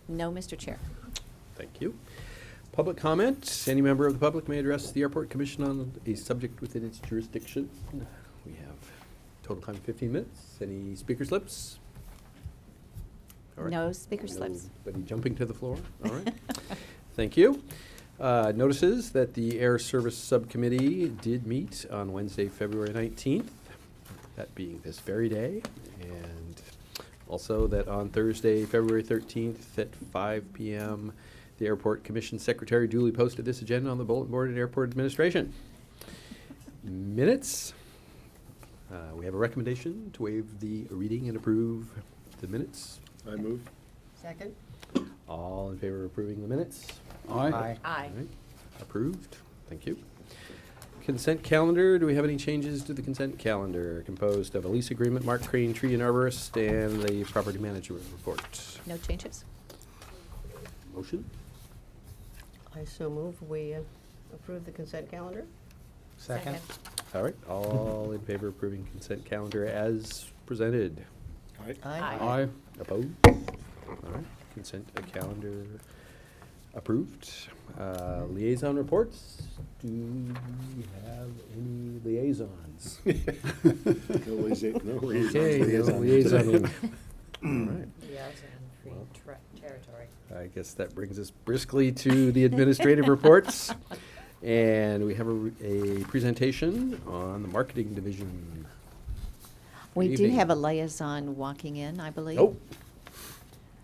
No, Mr. Chair. Thank you. Public comment. Any member of the public may address the Airport Commission on a subject within its jurisdiction. We have total time 15 minutes. Any speaker slips? All right. No speaker slips. Nobody jumping to the floor? All right. Thank you. Notices that the Air Service Subcommittee did meet on Wednesday, February 19th, that being this very day, and also that on Thursday, February 13th at 5 p.m., the Airport Commission Secretary duly posted this agenda on the bulletin board at Airport Administration. Minutes. We have a recommendation to waive the reading and approve the minutes. I move. Second? All in favor of approving the minutes? Aye. Aye. All right. Approved. Thank you. Consent calendar. Do we have any changes to the consent calendar? Composed of a lease agreement, Mark Crane, tree and arborist, and the property manager report. No changes? Motion? I so move we approve the consent calendar. Second. All right. All in favor of approving consent calendar as presented? Aye. Aye. Opposed? All right. Consent calendar approved. Liaison reports. Do we have any liaisons? No liaison. Okay, no liaison. All right. Free territory. I guess that brings us briskly to the administrative reports. And we have a presentation on the marketing division. We Good do evening. have a liaison walking in, I believe. Oh.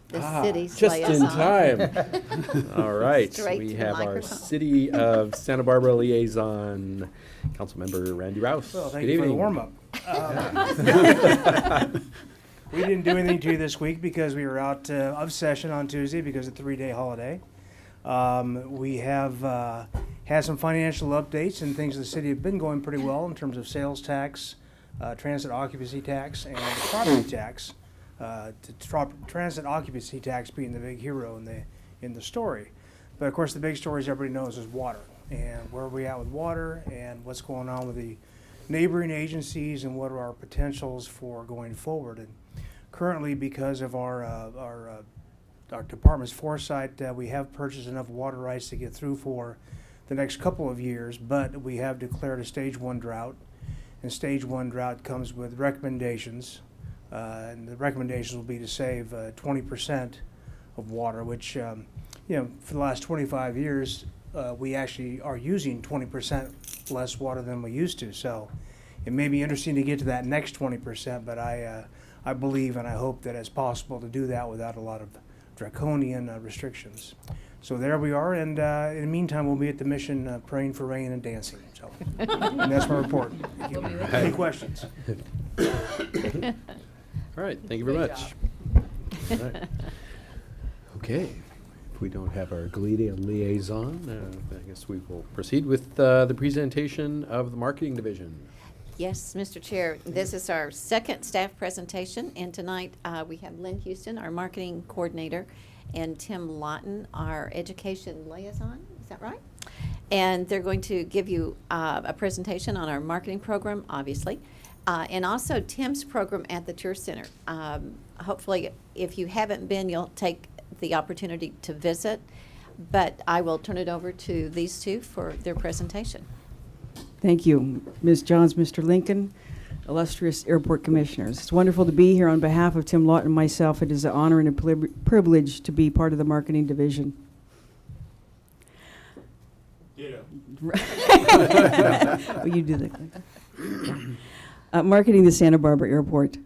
The city's Just liaison. in time. All right. Straight We to the have our microphone. City of Santa Barbara liaison, Councilmember Randy Rouse. Well, thank Good you for the evening. warm-up. We didn't do anything to you this week because we were out of session on Tuesday because of the 3-day holiday. We have had some financial updates and things in the city have been going pretty well in terms of sales tax, transit occupancy tax, and property tax. Transit occupancy tax being the big hero in the story. But of course, the big stories everybody knows is water, and where are we at with water, and what's going on with the neighboring agencies, and what are our potentials for going forward. And currently, because of our department's foresight, we have purchased enough water rights to get through for the next couple of years, but we have declared a stage 1 drought, and stage 1 drought comes with recommendations. And the recommendations will be to save 20% of water, which, for the last 25 years, we actually are using 20% less water than we used to. So it may be interesting to get to that next 20%, but I believe and I hope that it's possible to do that without a lot of draconian restrictions. So there we are, and in the meantime, we'll be at the mission praying for rain and dancing. So and that's my report. Thank you. Any questions? All right, thank you very Good much. All right. Okay, if we don't have our liaison, I guess we will proceed with the presentation of the marketing division. Yes, Mr. Chair, this is our second staff presentation, and tonight we have Lynn Houston, our marketing coordinator, and Tim Lawton, our education liaison. Is that right? And they're going to give you a presentation on our marketing program, obviously, and also Tim's program at the Tour Center. Hopefully, if you haven't been, you'll take the opportunity to visit, but I will turn it over to these two for their presentation. Thank you, Ms. Johns, Mr. Lincoln, illustrious airport commissioners. It's wonderful to be here on behalf of Tim Lawton and myself. It is an honor and a privilege to be part of the marketing division. Yeah. Well, you do that. Marketing the Santa Barbara Airport.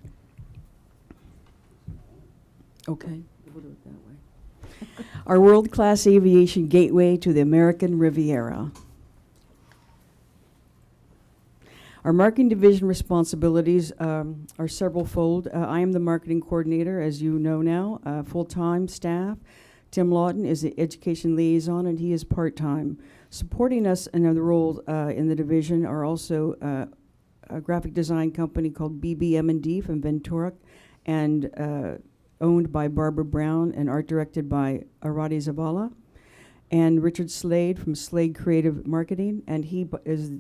Okay, we'll do it that way. Our world-class aviation gateway to the American Riviera. Our marketing division responsibilities are several-fold. I am the marketing coordinator, as you know now, full-time staff. Tim Lawton is the education liaison, and he is part-time. Supporting us in the role in the division are also a graphic design company called BBM&D from Ventura, and owned by Barbara Brown and art directed by Arati Zavala. And Richard Slade from Slade Creative Marketing, and he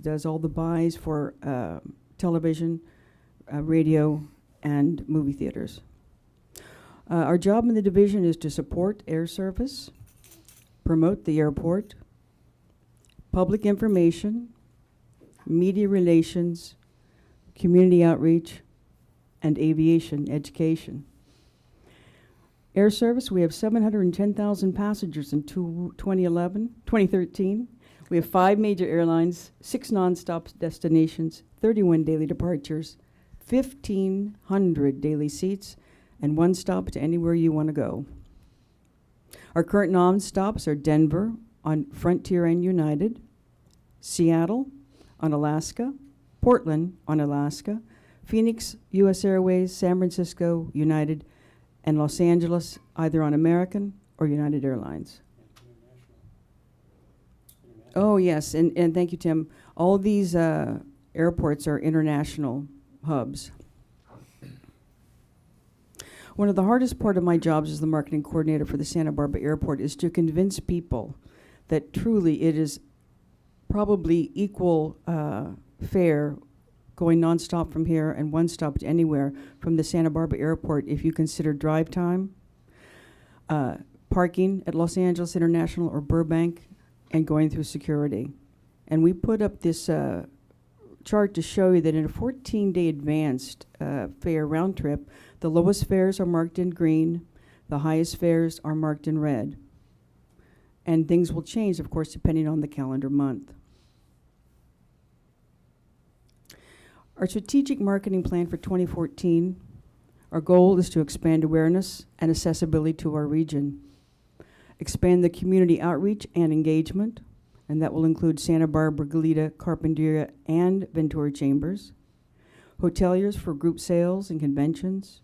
does all the buys for television, radio, and movie theaters. Our job in the division is to support air service, promote the airport, public information, media relations, community outreach, and aviation education. Air service, we have 710,000 passengers in 2013. We have 5 major airlines, 6 nonstop destinations, 31 daily departures, 1,500 daily seats, and 1 stop to anywhere you want to go. Our current non-stops are Denver on Frontier and United, Seattle on Alaska, Portland on Alaska, Phoenix, U.S. Airways, San Francisco, United, and Los Angeles, either on American or United Airlines. Oh, yes, and thank you, Tim. All these airports are international hubs. One of the hardest part of my jobs as the marketing coordinator for the Santa Barbara Airport is to convince people that truly it is probably equal fare going nonstop from here and 1 stop to anywhere from the Santa Barbara Airport if you consider drive time, parking at Los Angeles International or Burbank, and going through security. And we put up this chart to show you that in a 14-day advanced fare round trip, the lowest fares are marked in green, the highest fares are marked in red. And things will change, of course, depending on the calendar month. Our strategic marketing plan for 2014, our goal is to expand awareness and accessibility to our region, expand the community outreach and engagement, and that will include Santa Barbara, Goleta, Carpinteria, and Ventura Chambers, hoteliers for group sales and conventions,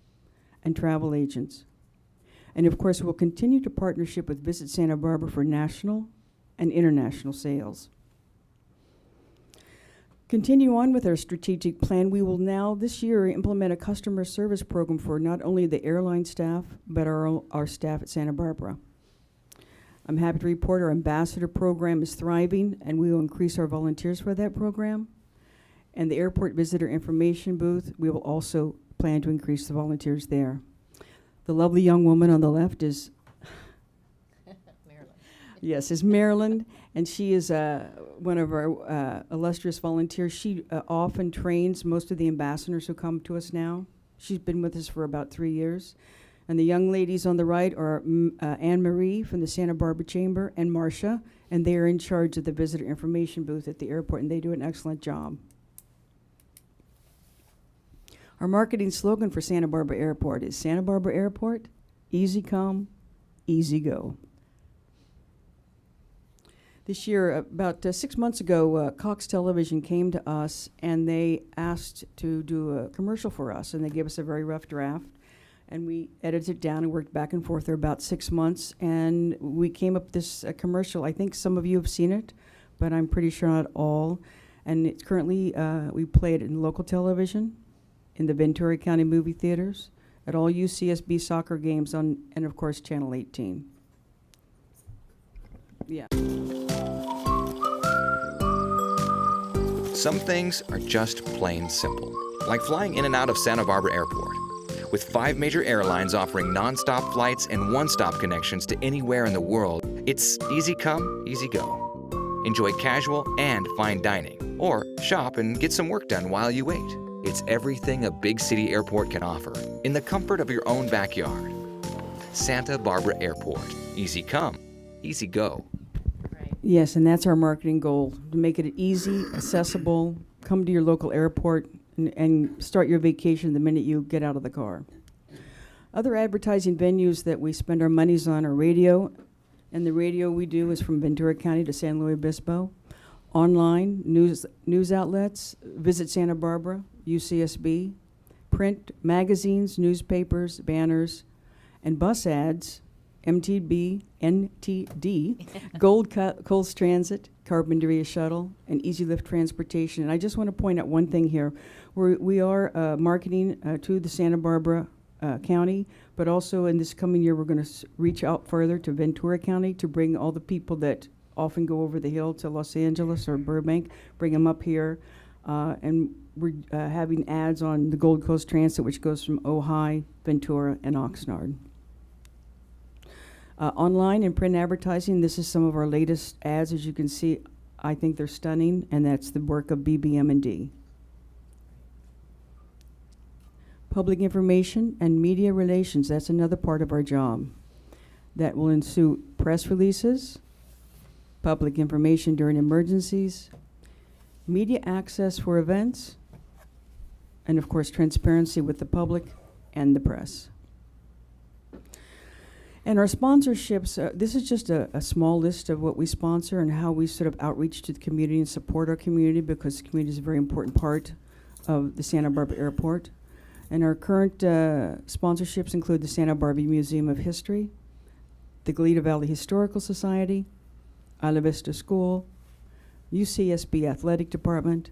and travel agents. And of course, we'll continue to partnership with Visit Santa Barbara for national and international sales. Continue on with our strategic plan. We will now this year implement a customer service program for not only the airline staff, but our staff at Santa Barbara. I'm happy to report our ambassador program is thriving, and we will increase our volunteers for that program. And the airport visitor information booth, we will also plan to increase the volunteers there. The lovely young woman on the left is Yes, is Marilyn, and she is one of our illustrious volunteers. She often trains most of the ambassadors who come to us now. She's been with us for about 3 years. And the young ladies on the right are Anne Marie from the Santa Barbara Chamber and Marcia, and they are in charge of the visitor information booth at the airport, and they do an excellent job. Our marketing slogan for Santa Barbara Airport is Santa Barbara Airport, easy come, easy go. This year, about 6 months ago, Cox Television came to us and they asked to do a commercial for us, and they gave us a very rough draft. And we edited it down and worked back and forth for about 6 months, and we came up with this commercial. I think some of you have seen it, but I'm pretty sure not all. And it's currently, we play it in local television, in the Ventura County movie theaters, at all UCSB soccer games, and of course, Channel 18. Yeah. Some things are just plain simple, like flying in and out of Santa Barbara Airport. With 5 major airlines offering nonstop flights and one-stop connections to anywhere in the world, it's easy come, easy go. Enjoy casual and fine dining, or shop and get some work done while you wait. It's everything a big city airport can offer, in the comfort of your own backyard. Santa Barbara Airport. Easy come, easy go. Yes, and that's our marketing goal, to make it easy, accessible, come to your local airport, and start your vacation the minute you get out of the car. Other advertising venues that we spend our monies on are radio, and the radio we do is from Ventura County to San Luis Obispo. Online, news outlets, Visit Santa Barbara, UCSB, print, magazines, newspapers, banners, and bus ads, MTB, NTD, Gold Coast Transit, Carpinteria Shuttle, and Easy Lift Transportation. And I just want to point out one thing here. We are marketing to the Santa Barbara County, but also in this coming year we're going to reach out further to Ventura County to bring all the people that often go over the hill to Los Angeles or Burbank, bring them up here. And we're having ads on the Gold Coast Transit, which goes from Ojai, Ventura, and Oxnard. Online and print advertising, this is some of our latest ads. As you can see, I think they're stunning, and that's the work of BBM&D. Public information and media relations, that's another part of our job. That will ensue press releases, public information during emergencies, media access for events, and of course, transparency with the public and the press. And our sponsorships, this is just a small list of what we sponsor and how we sort of outreach to the community and support our community, because the community is a very important part of the Santa Barbara Airport. And our current sponsorships include the Santa Barbara Museum of History, the Goleta Valley Historical Society, Isla Vista School, UCSB Athletic Department,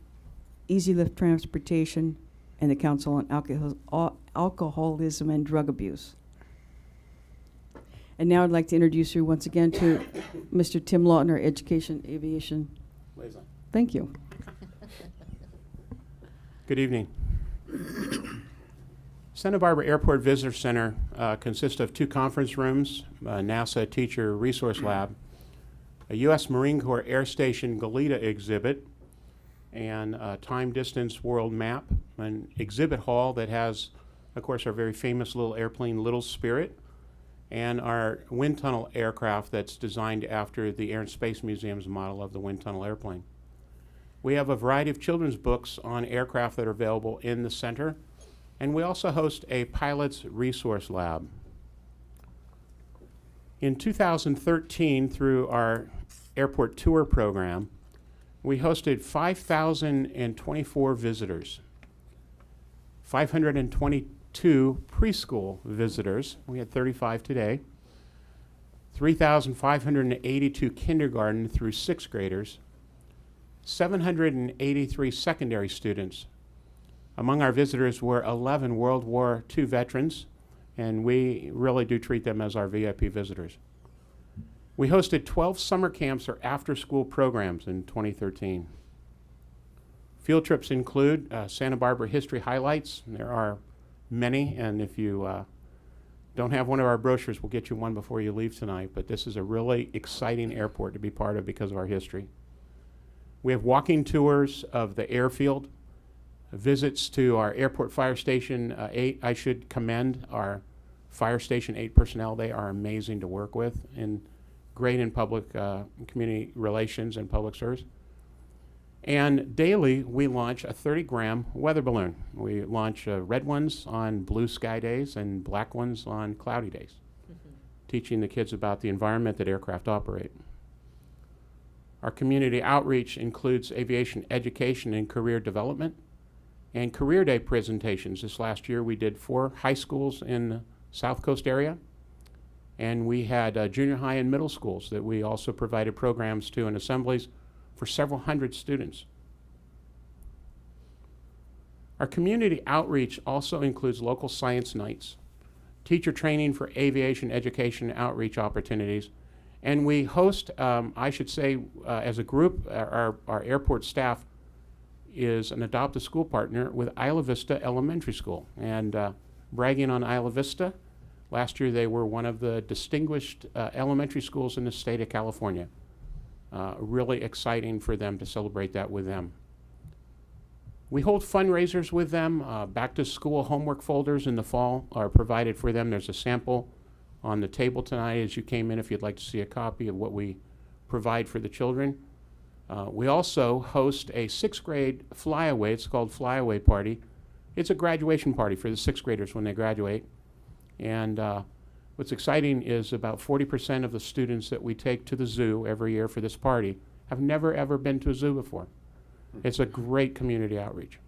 Easy Lift Transportation, and the Council on Alcoholism and Drug Abuse. And now I'd like to introduce you once again to Mr. Tim Lawton, our Education Aviation. Liaison. Thank you. Good evening. Santa Barbara Airport Visitor Center consists of 2 conference rooms, a NASA Teacher Resource Lab, a U.S. Marine Corps Air Station Goleta exhibit, and a time distance world map, an exhibit hall that has, of course, our very famous little airplane, Little Spirit, and our wind tunnel aircraft that's designed after the Air and Space Museum's model of the wind tunnel airplane. We have a variety of children's books on aircraft that are available in the center, and we also host a pilot's resource lab. In 2013, through our airport tour program, we hosted 5,024 visitors, 522 preschool visitors. We had 35 today. 3,582 kindergarten through 6th graders, 783 secondary students. Among our visitors were 11 World War II veterans, and we really do treat them as our VIP visitors. We hosted 12 summer camps or after-school programs in 2013. Field trips include Santa Barbara History Highlights. There are many, and if you don't have one of our brochures, we'll get you one before you leave tonight, but this is a really exciting airport to be part of because of our history. We have walking tours of the airfield, visits to our Airport Fire Station 8. I should commend our Fire Station 8 personnel. They are amazing to work with and great in public community relations and public service. And daily, we launch a 30-gram weather balloon. We launch red ones on blue sky days and black ones on cloudy days, teaching the kids about the environment that aircraft operate. Our community outreach includes aviation education and career development and career day presentations. This last year, we did 4 high schools in the South Coast area, and we had junior high and middle schools that we also provided programs to and assemblies for several hundred students. Our community outreach also includes local science nights, teacher training for aviation education outreach opportunities, and we host, I should say, as a group, our airport staff is an adopted school partner with Isla Vista Elementary School. And bragging on Isla Vista, last year they were one of the distinguished elementary schools in the state of California. Really exciting for them to celebrate that with them. We hold fundraisers with them. Back to school homework folders in the fall are provided for them. There's a sample on the table tonight as you came in if you'd like to see a copy of what we provide for the children. We also host a 6th grade flyaway. It's called Flyaway Party. It's a graduation party for the 6th graders when they graduate. And what's exciting is about 40% of the students that we take to the zoo every year for this party have never ever been to a zoo before. It's a great community outreach.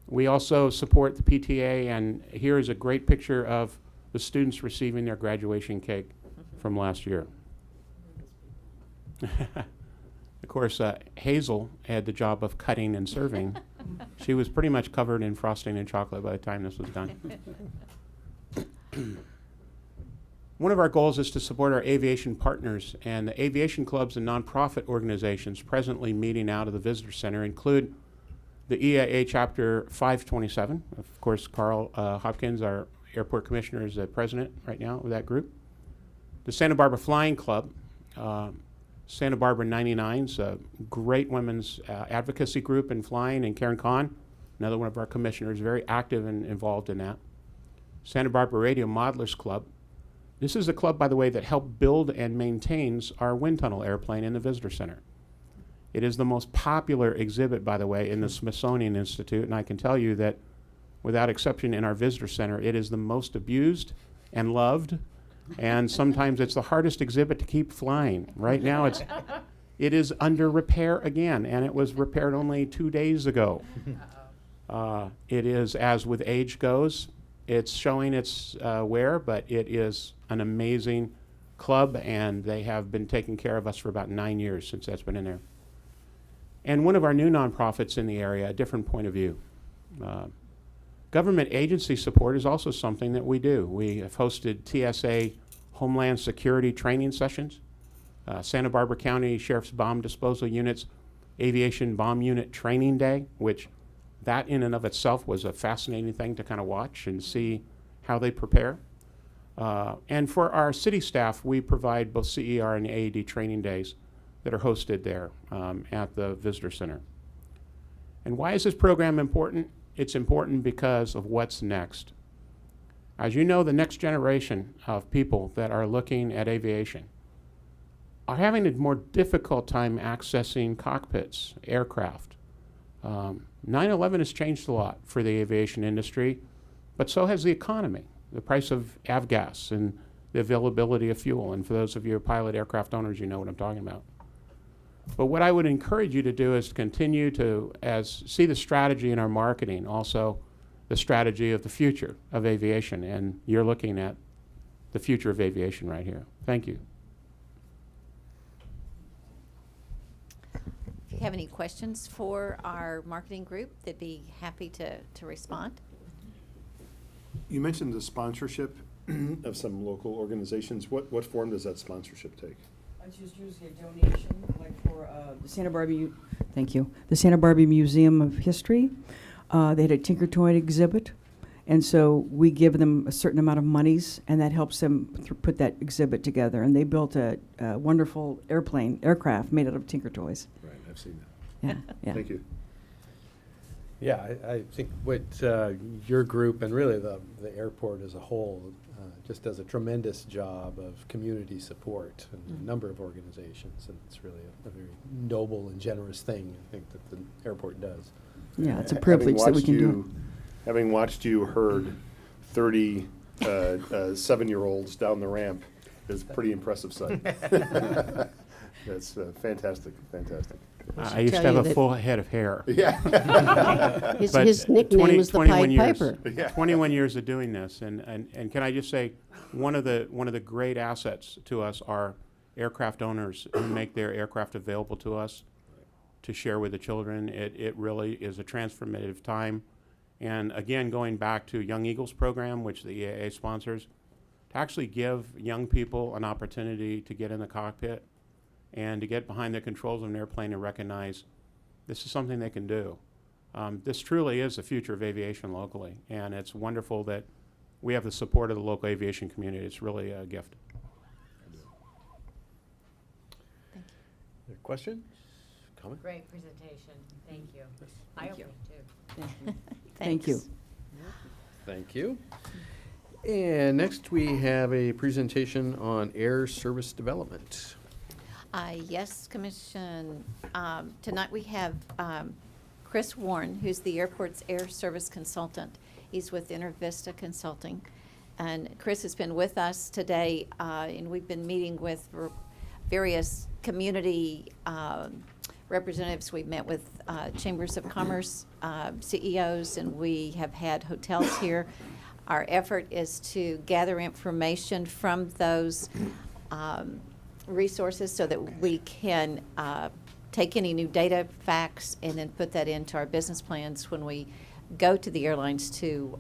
We also support the PTA, and here is a great picture of the students receiving their graduation cake from last year. Of course, Hazel had the job of cutting and serving. She was pretty much covered in frosting and chocolate by the time this was done. One of our goals is to support our aviation partners, and the aviation clubs and nonprofit organizations presently meeting out of the Visitor Center include the EAA Chapter 527. Of course, Carl Hopkins, our airport commissioner, is the president right now of that group. The Santa Barbara Flying Club, Santa Barbara 99's a great women's advocacy group in flying, and Karen Kahn, another one of our commissioners, very active and involved in that. Santa Barbara Radio Modelers Club. This is a club, by the way, that helped build and maintains our wind tunnel airplane in the Visitor Center. It is the most popular exhibit, by the way, in the Smithsonian Institute, and I can tell you that, without exception, in our Visitor Center, it is the most abused and loved, and sometimes it's the hardest exhibit to keep flying. Right now, it is under repair again, and it was repaired only 2 days ago. It is, as with age goes, it's showing its wear, but it is an amazing club, and they have been taking care of us for about 9 years since that's been in there. And one of our new nonprofits in the area, A Different Point of View. Government agency support is also something that we do. We have hosted TSA Homeland Security training sessions, Santa Barbara County Sheriff's Bomb Disposal Unit's Aviation Bomb Unit Training Day, which that in and of itself was a fascinating thing to kind of watch and see how they prepare. And for our city staff, we provide both CER and AED training days that are hosted there at the Visitor Center. And why is this program important? It's important because of what's next. As you know, the next generation of people that are looking at aviation are having a more difficult time accessing cockpits, aircraft. 9/11 has changed a lot for the aviation industry, but so has the economy, the price of avgas and the availability of fuel. And for those of you who are pilot aircraft owners, you know what I'm talking about. But what I would encourage you to do is continue to see the strategy in our marketing, also the strategy of the future of aviation. And you're looking at the future of aviation right here. Thank you. If you have any questions for our marketing group, they'd be happy to respond. You mentioned the sponsorship of some local organizations. What form does that sponsorship take? It's just usually a donation, like for the Santa Barbara. Thank you. The Santa Barbara Museum of History. They had a Tinker Toy exhibit, and so we give them a certain amount of monies, and that helps them put that exhibit together. And they built a wonderful aircraft made out of Tinker Toys. Right, I've seen that. Yeah, yeah. Thank you. Yeah, I think what your group and really the airport as a whole just does a tremendous job of community support and a number of organizations, and it's really a very noble and generous thing, I think, that the airport does. Yeah, it's a privilege that we can do. Having watched you herd 30 7-year-olds down the ramp is a pretty impressive sight. That's fantastic, fantastic. I used to tell have you a that- full head of hair. Yeah. His nickname was the 21 Pied years, Piper. Yeah. 21 years of doing this, and can I just say, one of the great assets to us are aircraft owners who make their aircraft available to us to share with the children. It really is a transformative time. And again, going back to Young Eagles program, which the EAA sponsors, to actually give young people an opportunity to get in the cockpit and to get behind the controls of an airplane and recognize this is something they can do. This truly is the future of aviation locally, and it's wonderful that we have the support of the local aviation community. It's really a gift. Questions? Comment? Great presentation. Thank you. Thank you. Eye-opening, too. Thank you. Thanks. Thank you. And next we have a presentation on air service development. Yes, Commission. Tonight we have Chris Warren, who's the airport's air service consultant. He's with InterVista Consulting. And Chris has been with us today, and we've been meeting with various community representatives. We've met with Chambers of Commerce CEOs, and we have had hotels here. Our effort is to gather information from those resources so that we can take any new data, facts, and then put that into our business plans when we go to the airlines to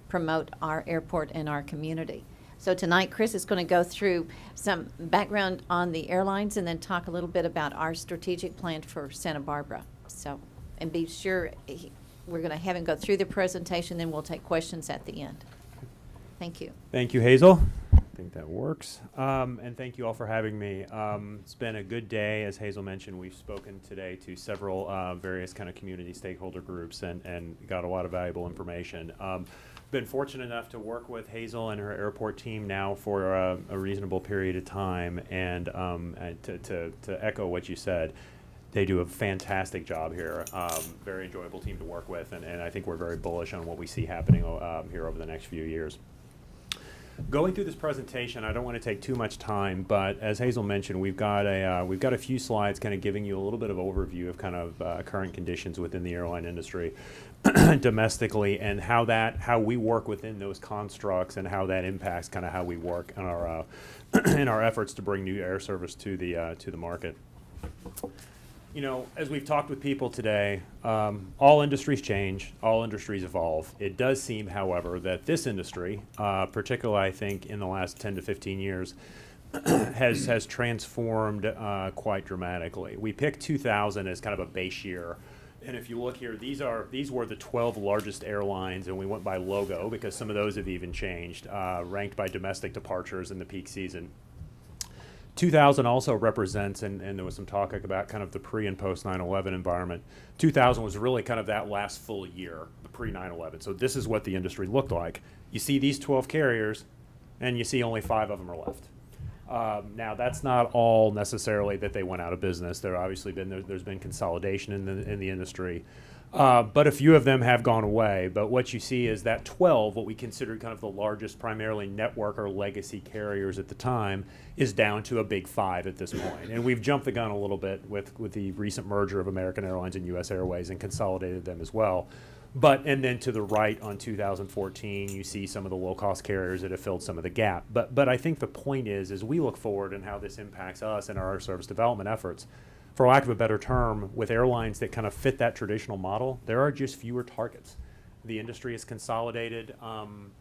promote our airport and our community. So tonight, Chris is going to go through some background on the airlines and then talk a little bit about our strategic plan for Santa Barbara. So, and be sure we're going to have him go through the presentation, then we'll take questions at the end. Thank you. Thank you, Hazel. I think that works. And thank you all for having me. It's been a good day. As Hazel mentioned, we've spoken today to several various kind of community stakeholder groups and got a lot of valuable information. Been fortunate enough to work with Hazel and her airport team now for a reasonable period of time. And to echo what you said, they do a fantastic job here. Very enjoyable team to work with, and I think we're very bullish on what we see happening here over the next few years. Going through this presentation, I don't want to take too much time, but as Hazel mentioned, we've got a few slides kind of giving you a little bit of overview of kind of current conditions within the airline industry domestically, and how we work within those constructs, and how that impacts kind of how we work in our in our efforts to bring new air service to the market. You know, as we've talked with people today, all industries change, all industries evolve. It does seem, however, that this industry, particularly I think in the last 10 to 15 years, has transformed quite dramatically. We picked 2000 as kind of a base year. And if you look here, these were the 12 largest airlines, and we went by logo because some of those have even changed, ranked by domestic departures in the peak season. 2000 also represents, and there was some talk about kind of the pre and post 9/11 environment. 2000 was really kind of that last full year, the pre 9/11. So this is what the industry looked like. You see these 12 carriers, and you see only 5 of them are left. Now that's not all necessarily that they went out of business. There's been consolidation in the industry. But a few of them have gone away. But what you see is that 12, what we considered kind of the largest primarily network or legacy carriers at the time, is down to a big 5 at this point. And we've jumped the gun a little bit with the recent merger of American Airlines and US Airways and consolidated them as well. And then to the right on 2014, you see some of the low-cost carriers that have filled some of the gap. But I think the point is, as we look forward and how this impacts us and our service development efforts, for lack of a better term, with airlines that kind of fit that traditional model, there are just fewer targets. The industry is consolidated,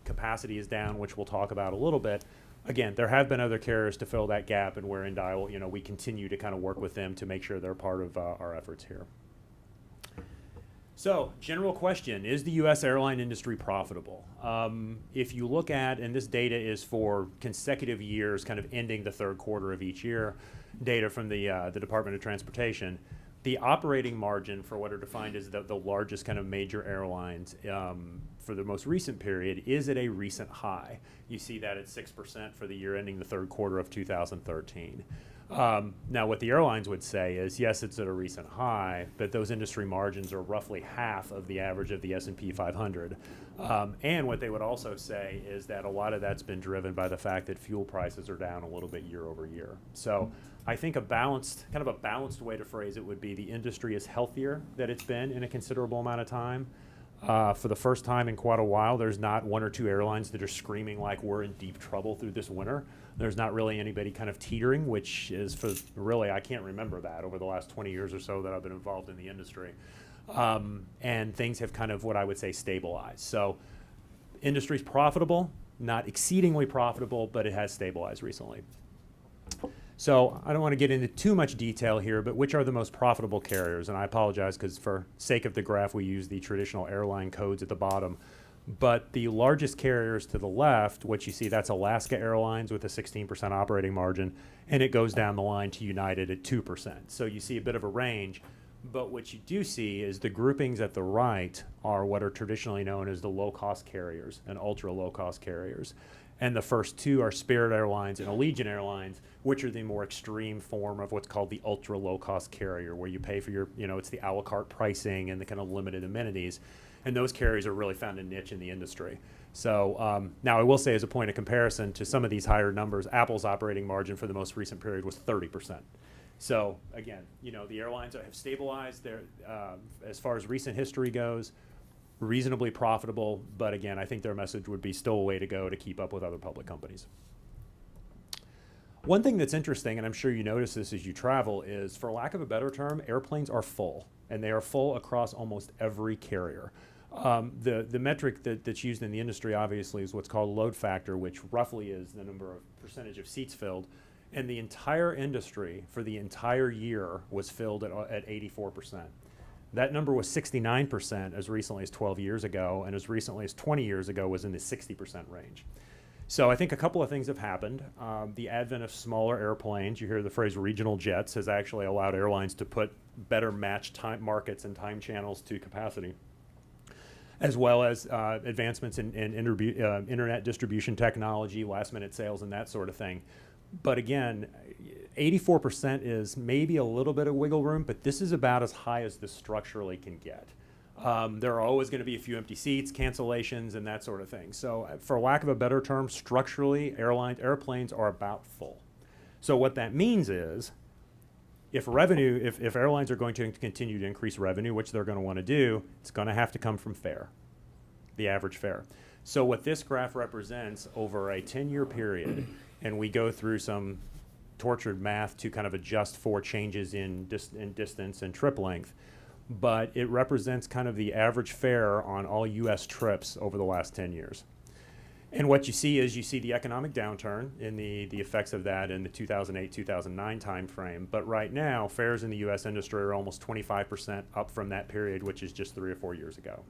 capacity is down, which we'll talk about a little bit. Again, there have been other carriers to fill that gap, and we're in dialogue. You know, we continue to kind of work with them to make sure they're part of our efforts here. So, general question, is the U.S. airline industry profitable? If you look at, and this data is for consecutive years, kind of ending the third quarter of each year, data from the Department of Transportation, the operating margin for what are defined as the largest kind of major airlines for the most recent period is at a recent high. You see that at 6% for the year ending the third quarter of 2013. Now, what the airlines would say is, yes, it's at a recent high, but those industry margins are roughly half of the average of the S&P 500. And what they would also say is that a lot of that's been driven by the fact that fuel prices are down a little bit year over year. So I think a balanced way to phrase it would be the industry is healthier than it's been in a considerable amount of time. For the first time in quite a while, there's not 1 or 2 airlines that are screaming like we're in deep trouble through this winter. There's not really anybody kind of teetering, which is I can't remember that over the last 20 years or so that I've been involved in the industry. And things have kind of, what I would say, stabilized. So industry's profitable, not exceedingly profitable, but it has stabilized recently. So I don't want to get into too much detail here, but which are the most profitable carriers? And I apologize because for sake of the graph, we use the traditional airline codes at the bottom. But the largest carriers to the left, what you see, that's Alaska Airlines with a 16% operating margin, and it goes down the line to United at 2%. So you see a bit of a range. But what you do see is the groupings at the right are what are traditionally known as the low-cost carriers and ultra-low-cost carriers. And the first 2 are Spirit Airlines and Allegiant Airlines, which are the more extreme form of what's called the ultra low-cost carrier, where you pay for your, it's the a la carte pricing and the kind of limited amenities. And those carriers are really found a niche in the industry. So now I will say, as a point of comparison to some of these higher numbers, Apple's operating margin for the most recent period was 30%. So again, the airlines have stabilized. They're, as far as recent history goes, reasonably profitable, but again, I think their message would be still a way to go to keep up with other public companies. One thing that's interesting, and I'm sure you notice this as you travel, is, for lack of a better term, airplanes are full, and they are full across almost every carrier. The metric that's used in the industry, obviously, is what's called load factor, which roughly is the percentage of seats filled, and the entire industry for the entire year was filled at 84%. That number was 69% as recently as 12 years ago, and as recently as 20 years ago was in the 60% range. So I think a couple of things have happened. The advent of smaller airplanes, you hear the phrase regional jets, has actually allowed airlines to put better matched time markets and time channels to capacity, as well as advancements in internet distribution technology, last minute sales, and that sort of thing. But again, 84% is maybe a little bit of wiggle room, but this is about as high as this structurally can get. There are always going to be a few empty seats, cancellations, and that sort of thing. So for lack of a better term, structurally, airplanes are about full. So what that means is, if airlines are going to continue to increase revenue, which they're going to want to do, it's going to have to come from fare, the average fare. So what this graph represents over a 10-year period, and we go through some tortured math to kind of adjust for changes in distance and trip length, but it represents kind of the average fare on all U.S. trips over the last 10 years. And what you see is the economic downturn and the effects of that in the 2008-2009 timeframe. But right now, fares in the U.S. industry are almost 25% up from that period, which is just 3 or 4 years ago.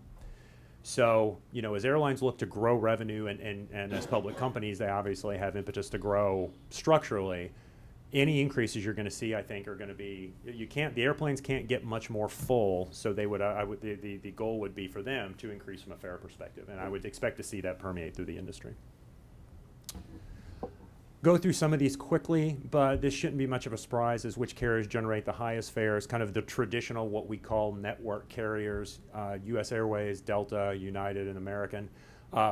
So, as airlines look to grow revenue and as public companies, they obviously have impetus to grow structurally. Any increases you're going to see, I think, are going to be, the airplanes can't get much more full, so they would, the goal would be for them to increase from a fare perspective, and I would expect to see that permeate through the industry. Go through some of these quickly, but this shouldn't be much of a surprise as which carriers generate the highest fares, kind of the traditional, what we call network carriers, U.S. Airways, Delta, United, and American.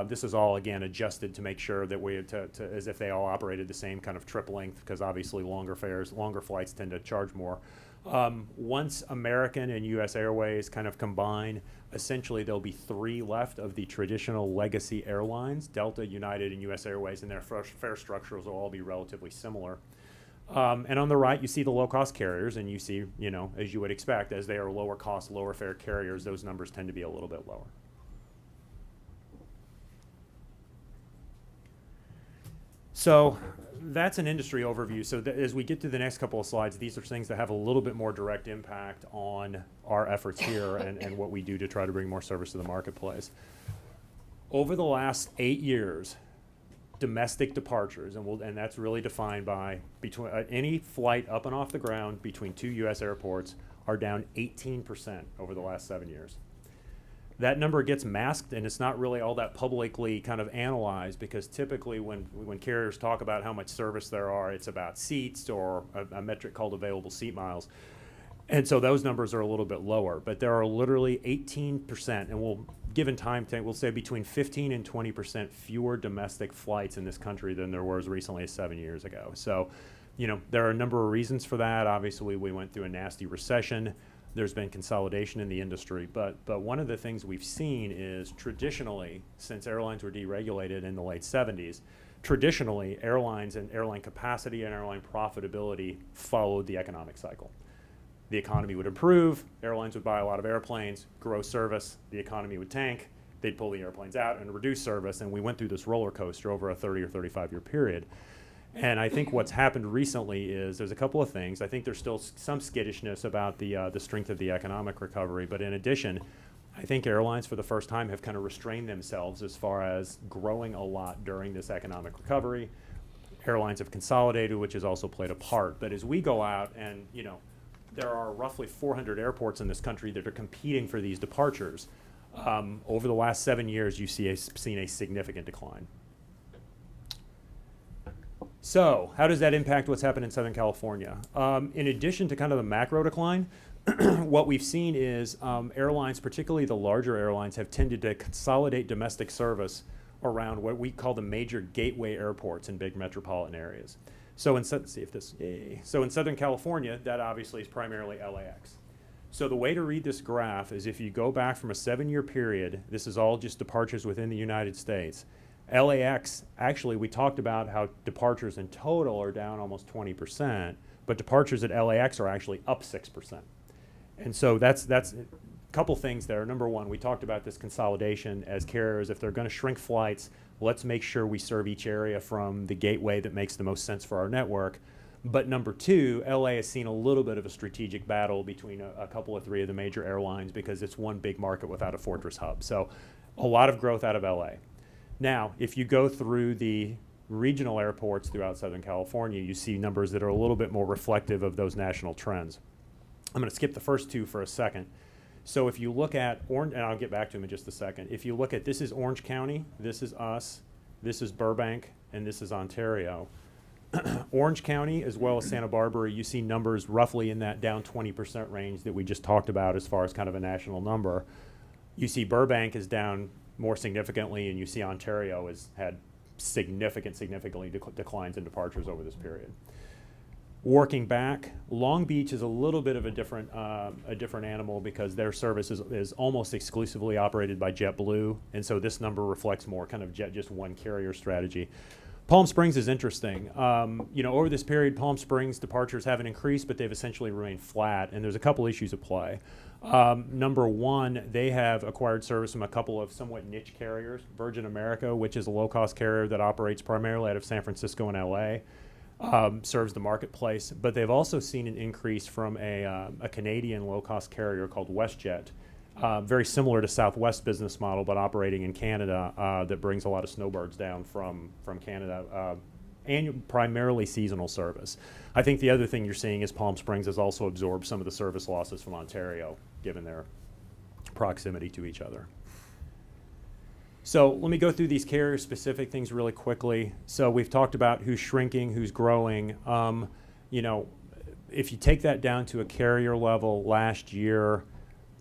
This is all, again, adjusted to make sure that as if they all operated the same kind of trip length, because obviously longer flights tend to charge more. Once American and U.S. Airways kind of combine, essentially there'll be 3 left of the traditional legacy airlines, Delta, United, and U.S. Airways, and their fare structures will all be relatively similar. And on the right, you see the low-cost carriers, and you see, as you would expect, as they are lower cost, lower fare carriers, those numbers tend to be a little bit lower. So that's an industry overview. So as we get to the next couple of slides, these are things that have a little bit more direct impact on our efforts here and what we do to try to bring more service to the marketplace. Over the last 8 years, domestic departures, and that's really defined by between any flight up and off the ground between 2 U.S. airports, are down 18% over the last 7 years. That number gets masked, and it's not really all that publicly kind of analyzed, because typically when carriers talk about how much service there are, it's about seats or a metric called available seat miles. And so those numbers are a little bit lower, but there are literally 18%, and given time, we'll say between 15 and 20% fewer domestic flights in this country than there was recently as 7 years ago. So, there are a number of reasons for that. Obviously, we went through a nasty recession. There's been consolidation in the industry, but one of the things we've seen is traditionally, since airlines were deregulated in the late 70s, traditionally airlines and airline capacity and airline profitability followed the economic cycle. The economy would improve, airlines would buy a lot of airplanes, grow service, the economy would tank, they'd pull the airplanes out and reduce service, and we went through this roller coaster over a 30 or 35-year period. And I think what's happened recently is there's a couple of things. I think there's still some skittishness about the strength of the economic recovery, but in addition, I think airlines for the first time have kind of restrained themselves as far as growing a lot during this economic recovery. Airlines have consolidated, which has also played a part. But as we go out and, there are roughly 400 airports in this country that are competing for these departures. Over the last 7 years, you've seen a significant decline. So how does that impact what's happened in Southern California? In addition to kind of the macro decline, what we've seen is airlines, particularly the larger airlines, have tended to consolidate domestic service around what we call the major gateway airports in big metropolitan areas. So in Southern California, that obviously is primarily LAX. So the way to read this graph is if you go back from a 7-year period, this is all just departures within the United States. LAX, actually, we talked about how departures in total are down almost 20%, but departures at LAX are actually up 6%. And so that's a couple things there. Number one, we talked about this consolidation as carriers. If they're going to shrink flights, let's make sure we serve each area from the gateway that makes the most sense for our network. But number two, LA has seen a little bit of a strategic battle between a couple of 3 of the major airlines because it's one big market without a fortress hub. So a lot of growth out of LA. Now, if you go through the regional airports throughout Southern California, you see numbers that are a little bit more reflective of those national trends. I'm going to skip the first two for a second. So if you look at Orange, and I'll get back to them in just a second. If you look at, this is Orange County, this is us, this is Burbank, and this is Ontario. Orange County as well as Santa Barbara, you see numbers roughly in that down 20% range that we just talked about as far as kind of a national number. You see Burbank is down more significantly, and you see Ontario has had significantly declines in departures over this period. Working back, Long Beach is a little bit of a different animal because their service is almost exclusively operated by JetBlue, and so this number reflects more kind of just one carrier strategy. Palm Springs is interesting. Over this period, Palm Springs departures haven't increased, but they've essentially remained flat, and there's a couple issues at play. Number one, they have acquired service from a couple of somewhat niche carriers. Virgin America, which is a low-cost carrier that operates primarily out of San Francisco and LA, serves the marketplace, but they've also seen an increase from a Canadian low-cost carrier called WestJet, very similar to Southwest business model, but operating in Canada, that brings a lot of snowbirds down from Canada. Primarily seasonal service. I think the other thing you're seeing is Palm Springs has also absorbed some of the service losses from Ontario, given their proximity to each other. So let me go through these carrier-specific things really quickly. So we've talked about who's shrinking, who's growing. If you take that down to a carrier level, last year,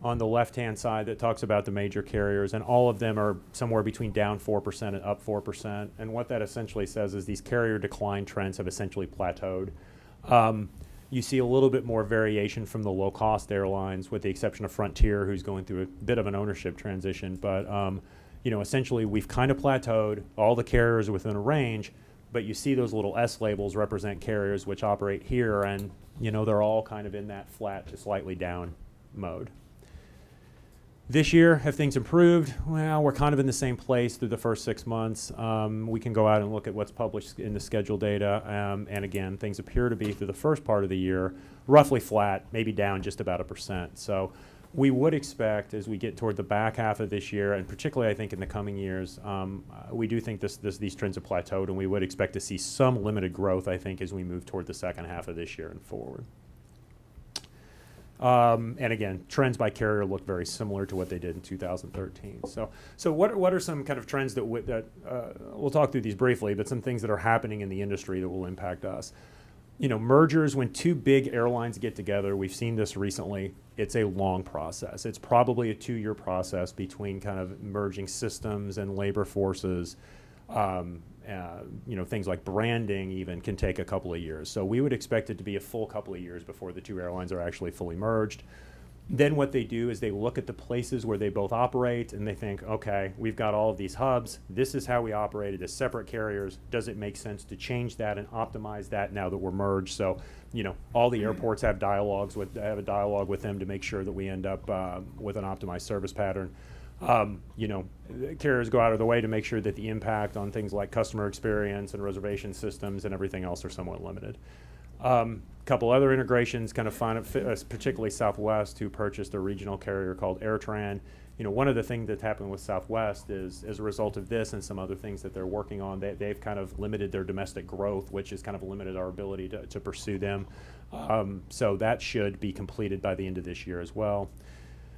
on the left-hand side that talks about the major carriers, and all of them are somewhere between down 4% and up 4%. And what that essentially says is these carrier decline trends have essentially plateaued. You see a little bit more variation from the low-cost airlines, with the exception of Frontier, who's going through a bit of an ownership transition. But essentially we've kind of plateaued. All the carriers are within a range, but you see those little S labels represent carriers which operate here, and they're all kind of in that flat to slightly down mode. This year, have things improved? Well, we're kind of in the same place through the first 6 months. We can go out and look at what's published in the schedule data. And again, things appear to be, through the first part of the year, roughly flat, maybe down just about 1%. So we would expect, as we get toward the back half of this year, and particularly I think in the coming years, we do think these trends have plateaued, and we would expect to see some limited growth, I think, as we move toward the second half of this year and forward. And again, trends by carrier look very similar to what they did in 2013. So what are some kind of trends that we'll talk through these briefly, but some things that are happening in the industry that will impact us. Mergers, when two big airlines get together, we've seen this recently, it's a long process. It's probably a 2-year process between kind of merging systems and labor forces. Things like branding even can take a couple of years. So we would expect it to be a full couple of years before the two airlines are actually fully merged. Then what they do is they look at the places where they both operate, and they think, okay, we've got all of these hubs. This is how we operated as separate carriers. Does it make sense to change that and optimize that now that we're merged? So, all the airports have a dialogue with them to make sure that we end up with an optimized service pattern. Carriers go out of their way to make sure that the impact on things like customer experience and reservation systems and everything else are somewhat limited. Couple other integrations kind of particularly Southwest, who purchased a regional carrier called AirTran. One of the things that's happened with Southwest is, as a result of this and some other things that they're working on, they've kind of limited their domestic growth, which has kind of limited our ability to pursue them. So that should be completed by the end of this year as well.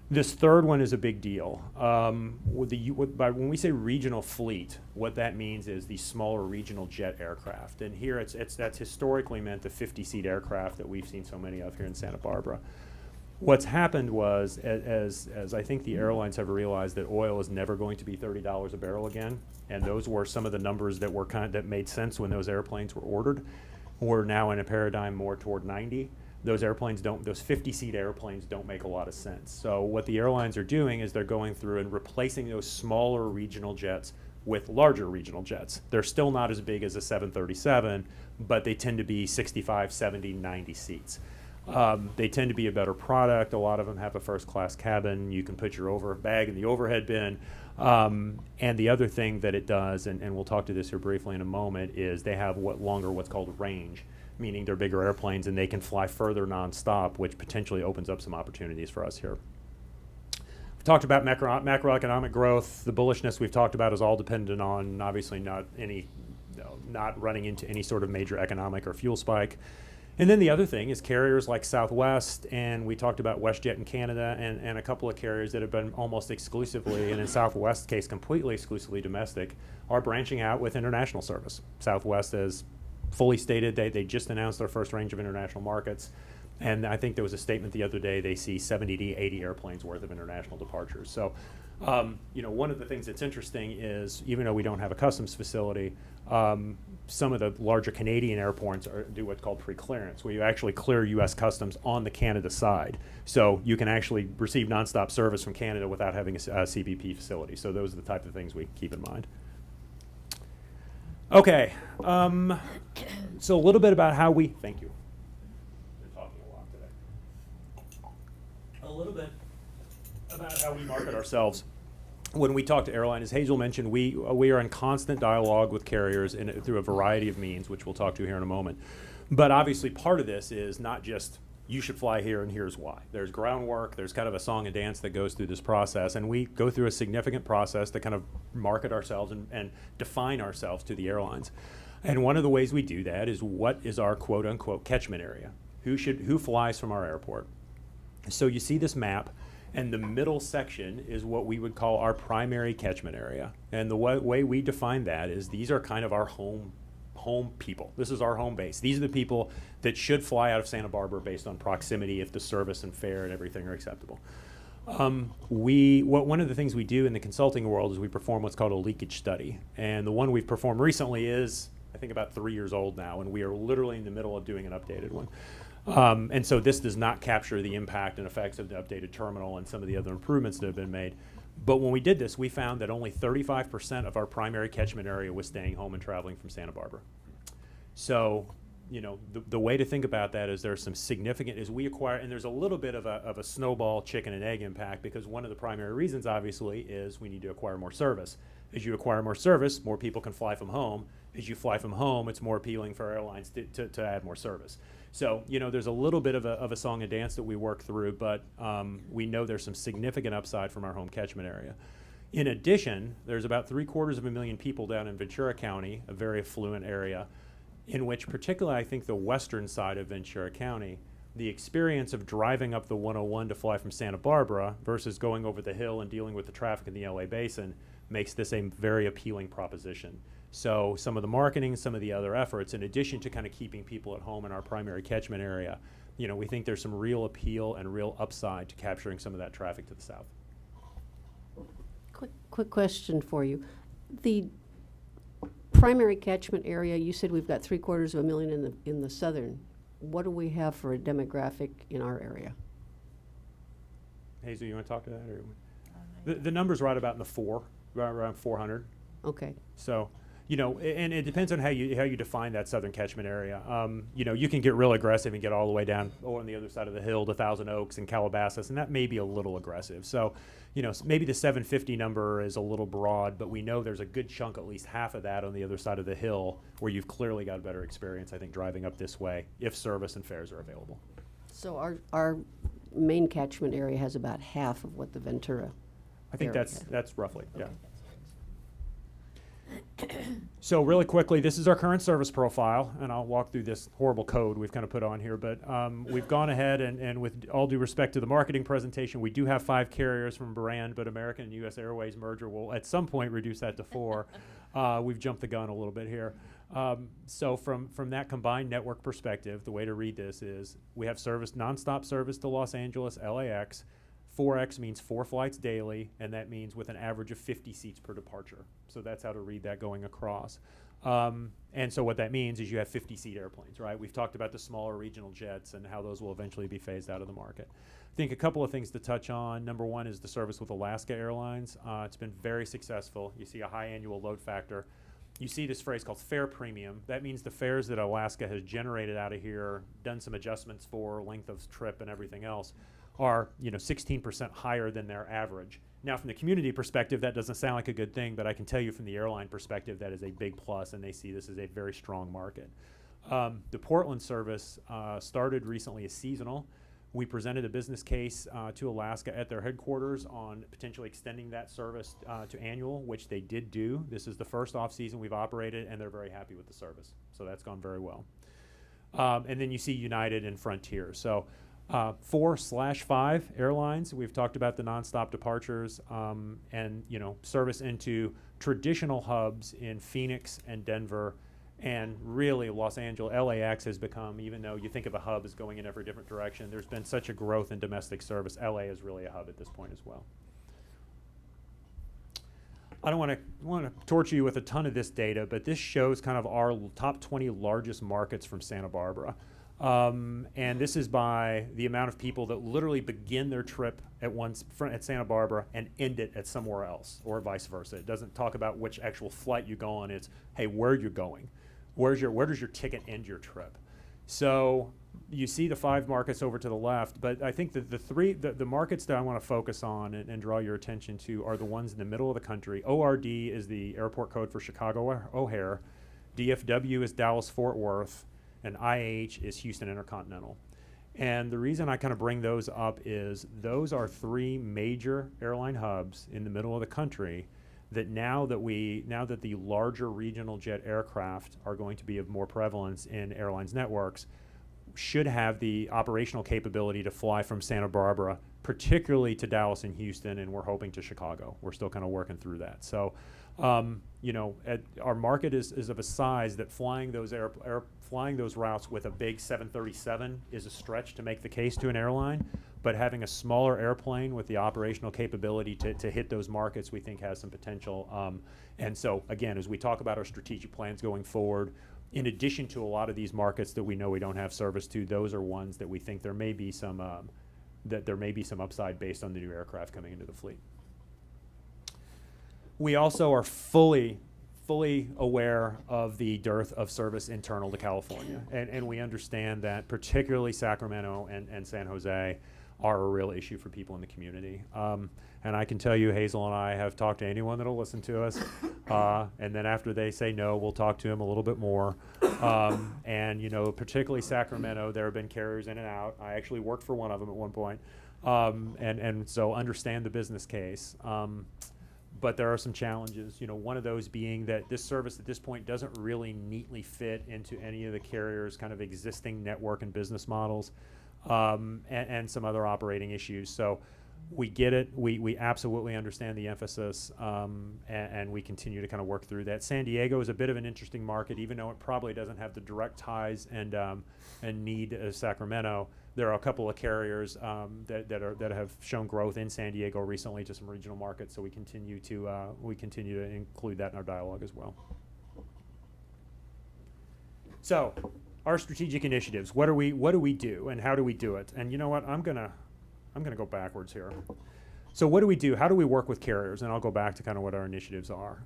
This third one is a big deal. When we say regional fleet, what that means is the smaller regional jet aircraft. And here that's historically meant the 50-seat aircraft that we've seen so many of here in Santa Barbara. What's happened was, as I think the airlines have realized that oil is never going to be $30 a barrel again, and those were some of the numbers that were that made sense when those airplanes were ordered. We're now in a paradigm more toward 90. Those 50-seat airplanes don't make a lot of sense. So what the airlines are doing is they're going through and replacing those smaller regional jets with larger regional jets. They're still not as big as a 737, but they tend to be 65, 70, 90 seats. They tend to be a better product. A lot of them have a first-class cabin. You can put your bag in the overhead bin. And the other thing that it does, and we'll talk to this here briefly in a moment, is they have what's called range, meaning they're bigger airplanes and they can fly further nonstop, which potentially opens up some opportunities for us here. Talked about macroeconomic growth. The bullishness we've talked about is all dependent on obviously not running into any sort of major economic or fuel spike. And then the other thing is carriers like Southwest, and we talked about WestJet in Canada, and a couple of carriers that have been almost exclusively, and in Southwest's case completely exclusively domestic, are branching out with international service. Southwest has fully stated they just announced their first range of international markets. And I think there was a statement the other day, they see 70 to 80 airplanes worth of international departures. So, one of the things that's interesting is, even though we don't have a customs facility, some of the larger Canadian airports do what's called pre-clearance, where you actually clear U.S. customs on the Canada side. So you can actually receive nonstop service from Canada without having a CBP facility. So those are the type of things we keep in mind. Okay, so a little bit about how we, thank you. A little bit about how we market ourselves. When we talk to airlines, as Hazel mentioned, we are in constant dialogue with carriers through a variety of means, which we'll talk to here in a moment. But obviously part of this is not just you should fly here and here's why. There's groundwork, there's kind of a song and dance that goes through this process, and we go through a significant process to kind of market ourselves and define ourselves to the airlines. And one of the ways we do that is, what is our quote unquote catchment area? Who flies from our airport? So you see this map, and the middle section is what we would call our primary catchment area. And the way we define that is, these are kind of our home people. This is our home base. These are the people that should fly out of Santa Barbara based on proximity, if the service and fare and everything are acceptable. One of the things we do in the consulting world is we perform what's called a leakage study. And the one we've performed recently is, I think, about 3 years old now, and we are literally in the middle of doing an updated one. And so this does not capture the impact and effects of the updated terminal and some of the other improvements that have been made. But when we did this, we found that only 35% of our primary catchment area was staying home and traveling from Santa Barbara. So, the way to think about that is, there's some significant, as we acquire, and there's a little bit of a snowball chicken and egg impact, because one of the primary reasons, obviously, is we need to acquire more service. As you acquire more service, more people can fly from home. As you fly from home, it's more appealing for airlines to add more service. So, there's a little bit of a song and dance that we work through, but we know there's some significant upside from our home catchment area. In addition, there's about 750,000 people down in Ventura County, a very affluent area, in which particularly I think the western side of Ventura County, the experience of driving up the 101 to fly from Santa Barbara versus going over the hill and dealing with the traffic in the LA Basin makes this a very appealing proposition. So some of the marketing, some of the other efforts, in addition to kind of keeping people at home in our primary catchment area, we think there's some real appeal and real upside to capturing some of that traffic to the south. Quick question for you. The primary catchment area, you said we've got 750,000 in the southern. What do we have for a demographic in our area? Hazel, you want to talk to that? Or the number's right about in the around 400. Okay. So, and it depends on how you define that southern catchment area. You can get real aggressive and get all the way down on the other side of the hill to Thousand Oaks and Calabasas, and that may be a little aggressive. So, maybe the 750 number is a little broad, but we know there's a good chunk, at least half of that, on the other side of the hill, where you've clearly got a better experience, I think, driving up this way, if service and fares are available. So our main catchment area has about half of what the Ventura I think area that's roughly, yeah. So really quickly, this is our current service profile, and I'll walk through this horrible code we've kind of put on here, but we've gone ahead and with all due respect to the marketing presentation, we do have 5 carriers from brand, but American and US Airways merger will at some point reduce that to 4. We've jumped the gun a little bit here. So from that combined network perspective, the way to read this is, we have nonstop service to Los Angeles, LAX. 4X means 4 flights daily, and that means with an average of 50 seats per departure. So that's how to read that going across. And so what that means is you have 50-seat airplanes, right? We've talked about the smaller regional jets and how those will eventually be phased out of the market. I think a couple of things to touch on. Number one is the service with Alaska Airlines. It's been very successful. You see a high annual load factor. You see this phrase called fare premium. That means the fares that Alaska has generated out of here, done some adjustments for length of trip and everything else, are 16% higher than their average. Now, from the community perspective, that doesn't sound like a good thing, but I can tell you from the airline perspective, that is a big plus, and they see this as a very strong market. The Portland service started recently as seasonal, We presented a business case to Alaska at their headquarters on potentially extending that service to annual, which they did do. This is the first off-season we've operated, and they're very happy with the service. So that's gone very well. And then you see United and Frontier. So 4/5 airlines. We've talked about the nonstop departures and service into traditional hubs in Phoenix and Denver. And really, Los Angeles, LAX has become, even though you think of a hub as going in every different direction, there's been such a growth in domestic service. LA is really a hub at this point as well. I don't want to torture you with a ton of this data, but this shows kind of our top 20 largest markets from Santa Barbara. And this is by the amount of people that literally begin their trip at Santa Barbara and end it at somewhere else, or vice versa. It doesn't talk about which actual flight you go on. It's, hey, where you're going. Where does your ticket end your trip? So you see the 5 markets over to the left, but I think that the markets that I want to focus on and draw your attention to are the ones in the middle of the country. ORD is the airport code for Chicago O'Hare. DFW is Dallas-Fort Worth. And IH is Houston Intercontinental. And the reason I kind of bring those up is those are 3 major airline hubs in the middle of the country that now that the larger regional jet aircraft are going to be of more prevalence in airlines networks, should have the operational capability to fly from Santa Barbara, particularly to Dallas and Houston, and we're hoping to Chicago. We're still kind of working through that. So, our market is of a size that flying those routes with a big 737 is a stretch to make the case to an airline, but having a smaller airplane with the operational capability to hit those markets, we think has some potential. And so, again, as we talk about our strategic plans going forward, in addition to a lot of these markets that we know we don't have service to, those are ones that we think there may be some upside based on the new aircraft coming into the fleet. We also are fully aware of the dearth of service internal to California, and we understand that particularly Sacramento and San Jose are a real issue for people in the community. And I can tell you, Hazel and I have talked to anyone that'll listen to us, and then after they say no, we'll talk to them a little bit more. And particularly Sacramento, there have been carriers in and out. I actually worked for one of them at one point, and so understand the business case. But there are some challenges, one of those being that this service at this point doesn't really neatly fit into any of the carriers' kind of existing network and business models, and some other operating issues. So we get it. We absolutely understand the emphasis, and we continue to kind of work through that. San Diego is a bit of an interesting market, even though it probably doesn't have the direct ties and need as Sacramento. There are a couple of carriers that have shown growth in San Diego recently to some regional markets, so we continue to include that in our dialogue as well. So, our strategic initiatives. What do we do, and how do we do it? And you know what? I'm gonna go backwards here. So what do we do? How do we work with carriers? And I'll go back to kind of what our initiatives are.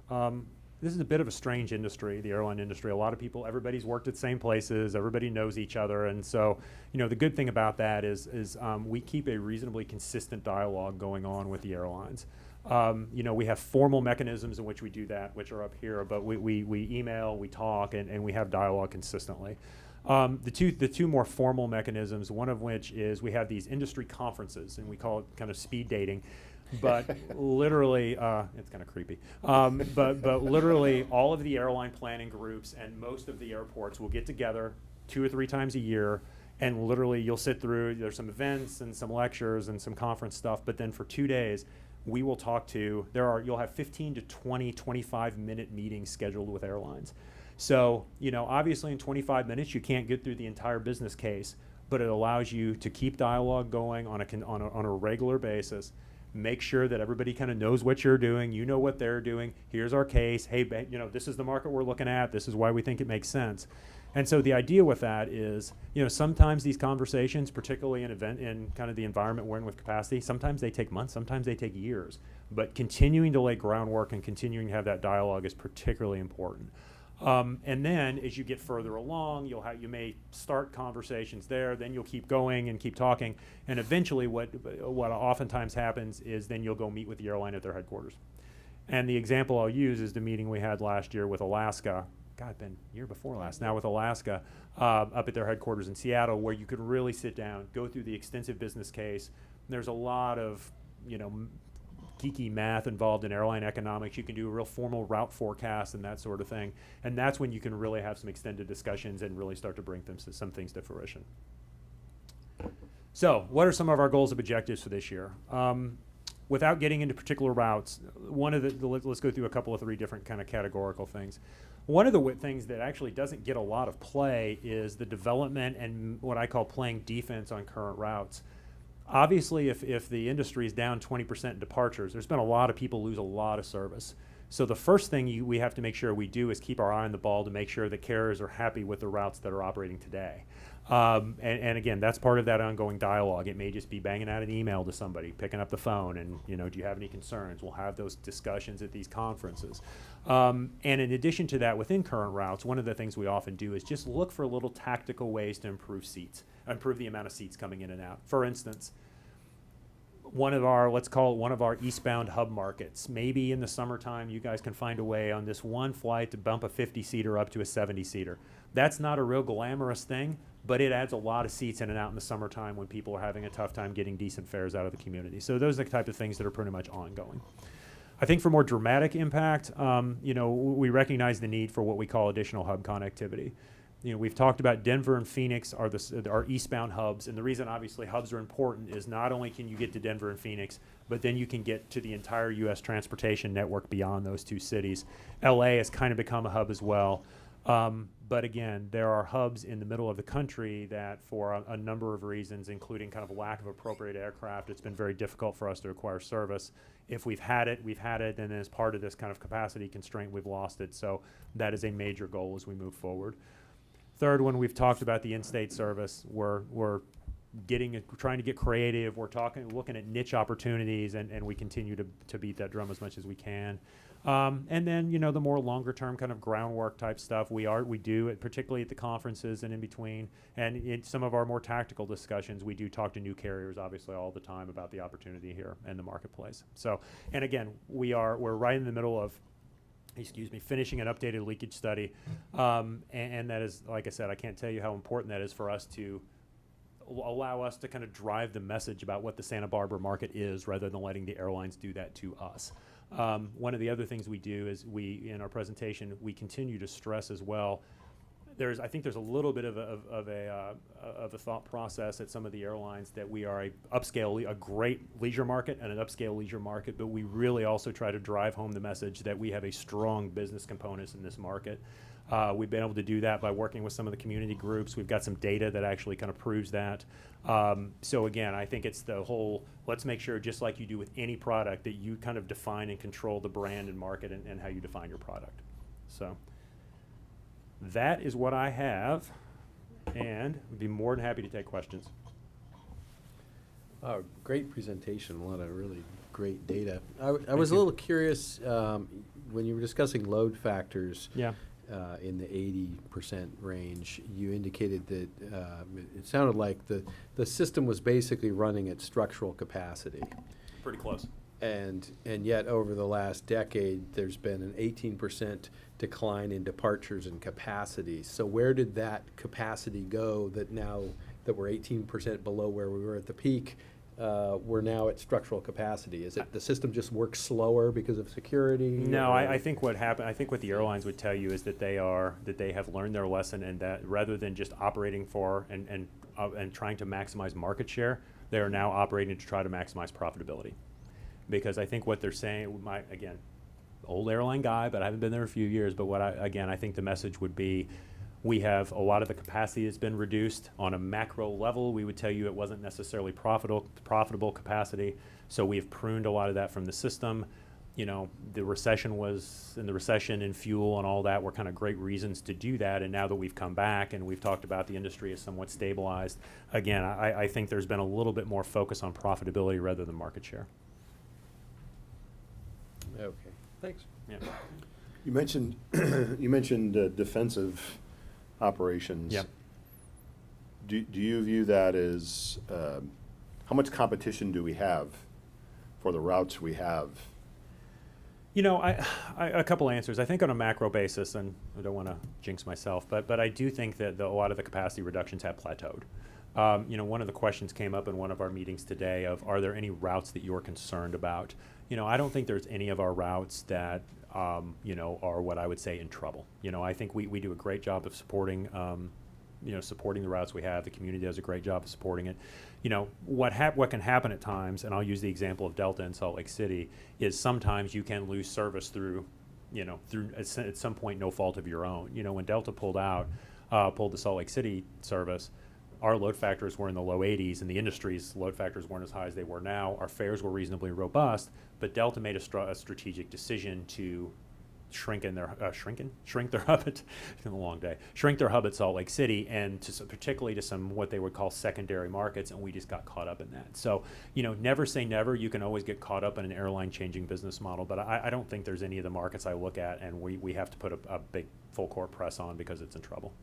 This is a bit of a strange industry, the airline industry. A lot of people, everybody's worked at the same places, everybody knows each other, and so the good thing about that is we keep a reasonably consistent dialogue going on with the airlines. We have formal mechanisms in which we do that, which are up here, but we email, we talk, and we have dialogue consistently. The two more formal mechanisms, one of which is we have these industry conferences, and we call it kind of speed dating. But literally, it's kind of creepy. But literally, all of the airline planning groups and most of the airports will get together 2 or 3 times a year, and literally you'll sit through. There's some events and some lectures and some conference stuff. But then for 2 days, we will talk to. You'll have 15 to 20, 25-minute meetings scheduled with airlines. So obviously in 25 minutes you can't get through the entire business case, but it allows you to keep dialogue going on a regular basis. Make sure that everybody kind of knows what you're doing, you know what they're doing. Here's our case. Hey, this is the market we're looking at. This is why we think it makes sense. And so the idea with that is, sometimes these conversations, particularly in kind of the environment we're in with capacity, sometimes they take months, sometimes they take years. But continuing to lay groundwork and continuing to have that dialogue is particularly important. And then as you get further along, you may start conversations there, then you'll keep going and keep talking, and eventually what oftentimes happens is then you'll go meet with the airline at their headquarters. And the example I'll use is the meeting we had last year with Alaska. been year before last now with Alaska, up at their headquarters in Seattle, where you could really sit down, go through the extensive business case. There's a lot of, geeky math involved in airline economics. You can do a real formal route forecast and that sort of thing. And that's when you can really have some extended discussions and really start to bring some things to fruition. So what are some of our goals and objectives for this year? Without getting into particular routes, let's go through a couple of 3 different kind of categorical things. One of the things that actually doesn't get a lot of play is the development and what I call playing defense on current routes. Obviously, if the industry is down 20% in departures, there's been a lot of people lose a lot of service. So the first thing we have to make sure we do is keep our eye on the ball to make sure that carriers are happy with the routes that are operating today. And again, that's part of that ongoing dialogue. It may just be banging out an email to somebody, picking up the phone, and do you have any concerns? We'll have those discussions at these conferences. And in addition to that, within current routes, one of the things we often do is just look for little tactical ways to improve the amount of seats coming in and out. For instance, let's call it one of our eastbound hub markets. Maybe in the summertime, you guys can find a way on this one flight to bump a 50-seater up to a 70-seater. That's not a real glamorous thing, but it adds a lot of seats in and out in the summertime when people are having a tough time getting decent fares out of the community. So those are the type of things that are pretty much ongoing. I think for more dramatic impact, we recognize the need for what we call additional hub connectivity. We've talked about Denver and Phoenix are our eastbound hubs, and the reason obviously hubs are important is not only can you get to Denver and Phoenix, but then you can get to the entire U.S. transportation network beyond those 2 cities. LA has kind of become a hub as well. But again, there are hubs in the middle of the country that for a number of reasons, including kind of a lack of appropriate aircraft, it's been very difficult for us to acquire service. If we've had it, and as part of this kind of capacity constraint, we've lost it. So that is a major goal as we move forward. Third one, we've talked about the in-state service. We're trying to get creative. We're looking at niche opportunities, and we continue to beat that drum as much as we can. And then, the more longer-term kind of groundwork type stuff, we do it, particularly at the conferences and in between. And in some of our more tactical discussions, we do talk to new carriers, obviously, all the time about the opportunity here and the marketplace. So, and again, we're right in the middle of finishing an updated leakage study. And that is, like I said, I can't tell you how important that is for us to allow us to kind of drive the message about what the Santa Barbara market is rather than letting the airlines do that to us. One of the other things we do is in our presentation, we continue to stress as well. I think there's a little bit of a thought process at some of the airlines that we are a great leisure market and an upscale leisure market, but we really also try to drive home the message that we have a strong business component in this market. We've been able to do that by working with some of the community groups. We've got some data that actually kind of proves that. So again, I think it's the whole, let's make sure, just like you do with any product, that you kind of define and control the brand and market and how you define your product. So that is what I have, and I'd be more than happy to take questions. Oh, great presentation, a lot of really great data. I was a little curious, when you were discussing load factors. Yeah. In the 80% range, you indicated that it sounded like the system was basically running at structural capacity. Pretty close. And yet over the last decade, there's been an 18% decline in departures and capacity. So where did that capacity go that now that we're 18% below where we were at the peak, we're now at structural capacity? Is it the system just works slower because of security? No, I think what happened. I think what the airlines would tell you is that they have learned their lesson, and that rather than just operating for and trying to maximize market share, they are now operating to try to maximize profitability. Because I think what they're saying, again, old airline guy, but I haven't been there a few years. But I think the message would be, we have a lot of the capacity that's been reduced on a macro level. We would tell you it wasn't necessarily profitable capacity. So we've pruned a lot of that from the system. The recession and fuel and all that were kind of great reasons to do that. And now that we've come back and we've talked about the industry is somewhat stabilized, again, I think there's been a little bit more focus on profitability rather than market share. Okay, thanks. Yeah. You mentioned defensive operations. Yeah. Do you view that as how much competition do we have for the routes we have You know, a couple answers. I think on a macro basis, and I don't want to jinx myself, but I do think that a lot of the capacity reductions have plateaued. You know, one of the questions came up in one of our meetings today of, are there any routes that you're concerned about? You know, I don't think there's any of our routes that, you know, are what I would say in trouble. You know, I think we do a great job of supporting, you know, supporting the routes we have. The community does a great job of supporting it. You know, what can happen at times, and I'll use the example of Delta and Salt Lake City, is sometimes you can lose service through, you know, through at some point no fault of your own. You know, when Delta pulled the Salt Lake City service, our load factors were in the low 80s, and the industry's load factors weren't as high as they were now. Our fares were reasonably robust, but Delta made a strategic decision to shrink their hub. It's been a long day. Shrink their hub at Salt Lake City, and particularly to some what they would call secondary markets, and we just got caught up in that. So, you know, never say never. You can always get caught up in an airline changing business model, but I don't think there's any of the markets I look at and we have to put a big full court press on because it's in trouble.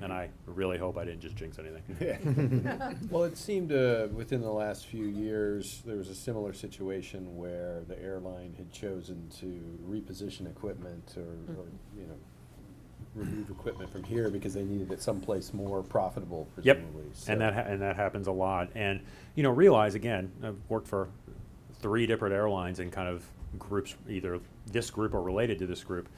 And I really hope I didn't just jinx anything. Well, it seemed within the last few years, there was a similar situation where the airline had chosen to reposition equipment or you know, remove equipment from here because they needed it someplace more profitable, Yep, presumably. and that happens a lot. And, you know, realize, again, I've worked for 3 different airlines in kind of groups, either this group or related to this group.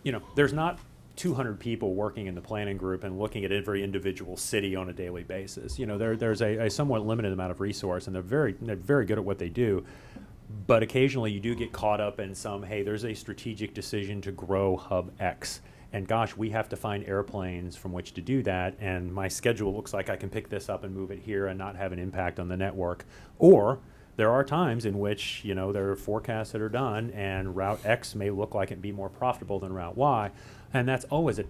You know, there's not 200 people working in the planning group and looking at every individual city on a daily basis. You know, there's a somewhat limited amount of resource, and they're very good at what they do. But occasionally you do get caught up in some, hey, there's a strategic decision to grow Hub X. And gosh, we have to find airplanes from which to do that. And my schedule looks like I can pick this up and move it here and not have an impact on the network. Or there are times in which, you know, there are forecasts that are done and Route X may look like it'd be more profitable than Route Y. And that's always a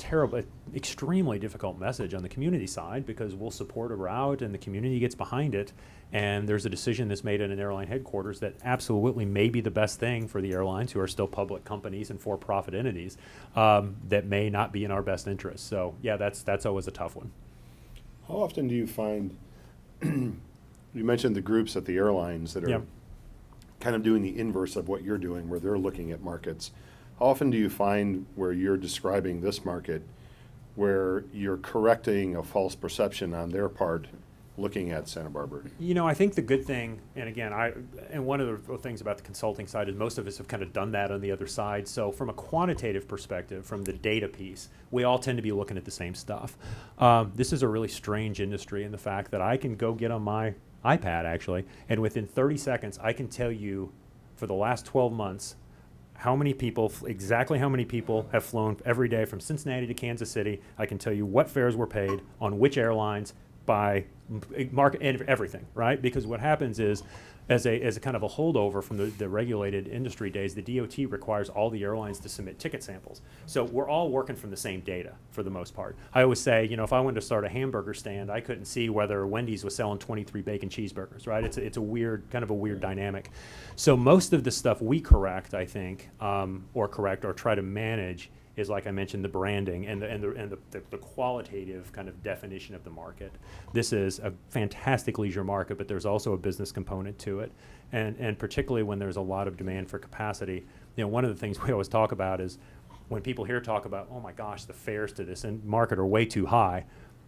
extremely difficult message on the community side, because we'll support a route and the community gets behind it. And there's a decision that's made in an airline headquarters that absolutely may be the best thing for the airlines, who are still public companies and for-profit entities, that may not be in our best interest. So yeah, that's always a tough one. How often do you find, you mentioned the groups at the airlines that are Yep. kind of doing the inverse of what you're doing, where they're looking at markets. How often do you find where you're describing this market, where you're correcting a false perception on their part looking at Santa Barbara? You know, I think the good thing, and again, one of the things about the consulting side is most of us have kind of done that on the other side. So from a quantitative perspective, from the data piece, we all tend to be looking at the same stuff. This is a really strange industry in the fact that I can go get on my iPad, actually, and within 30 seconds, I can tell you for the last 12 months, exactly how many people have flown every day from Cincinnati to Kansas City. I can tell you what fares were paid on which airlines by market and everything, right? Because what happens is, as a kind of a holdover from the regulated industry days, the DOT requires all the airlines to submit ticket samples. So we're all working from the same data for the most part. I always say, you know, if I wanted to start a hamburger stand, I couldn't see whether Wendy's was selling 23 bacon cheeseburgers, right? It's a weird, kind of a weird dynamic. So most of the stuff we correct, I think, or try to manage, is, like I mentioned, the branding and the qualitative kind of definition of the market. This is a fantastic leisure market, but there's also a business component to it. And particularly when there's a lot of demand for capacity, you know, one of the things we always talk about is when people here talk about, oh my gosh, the fares to this market are way too high.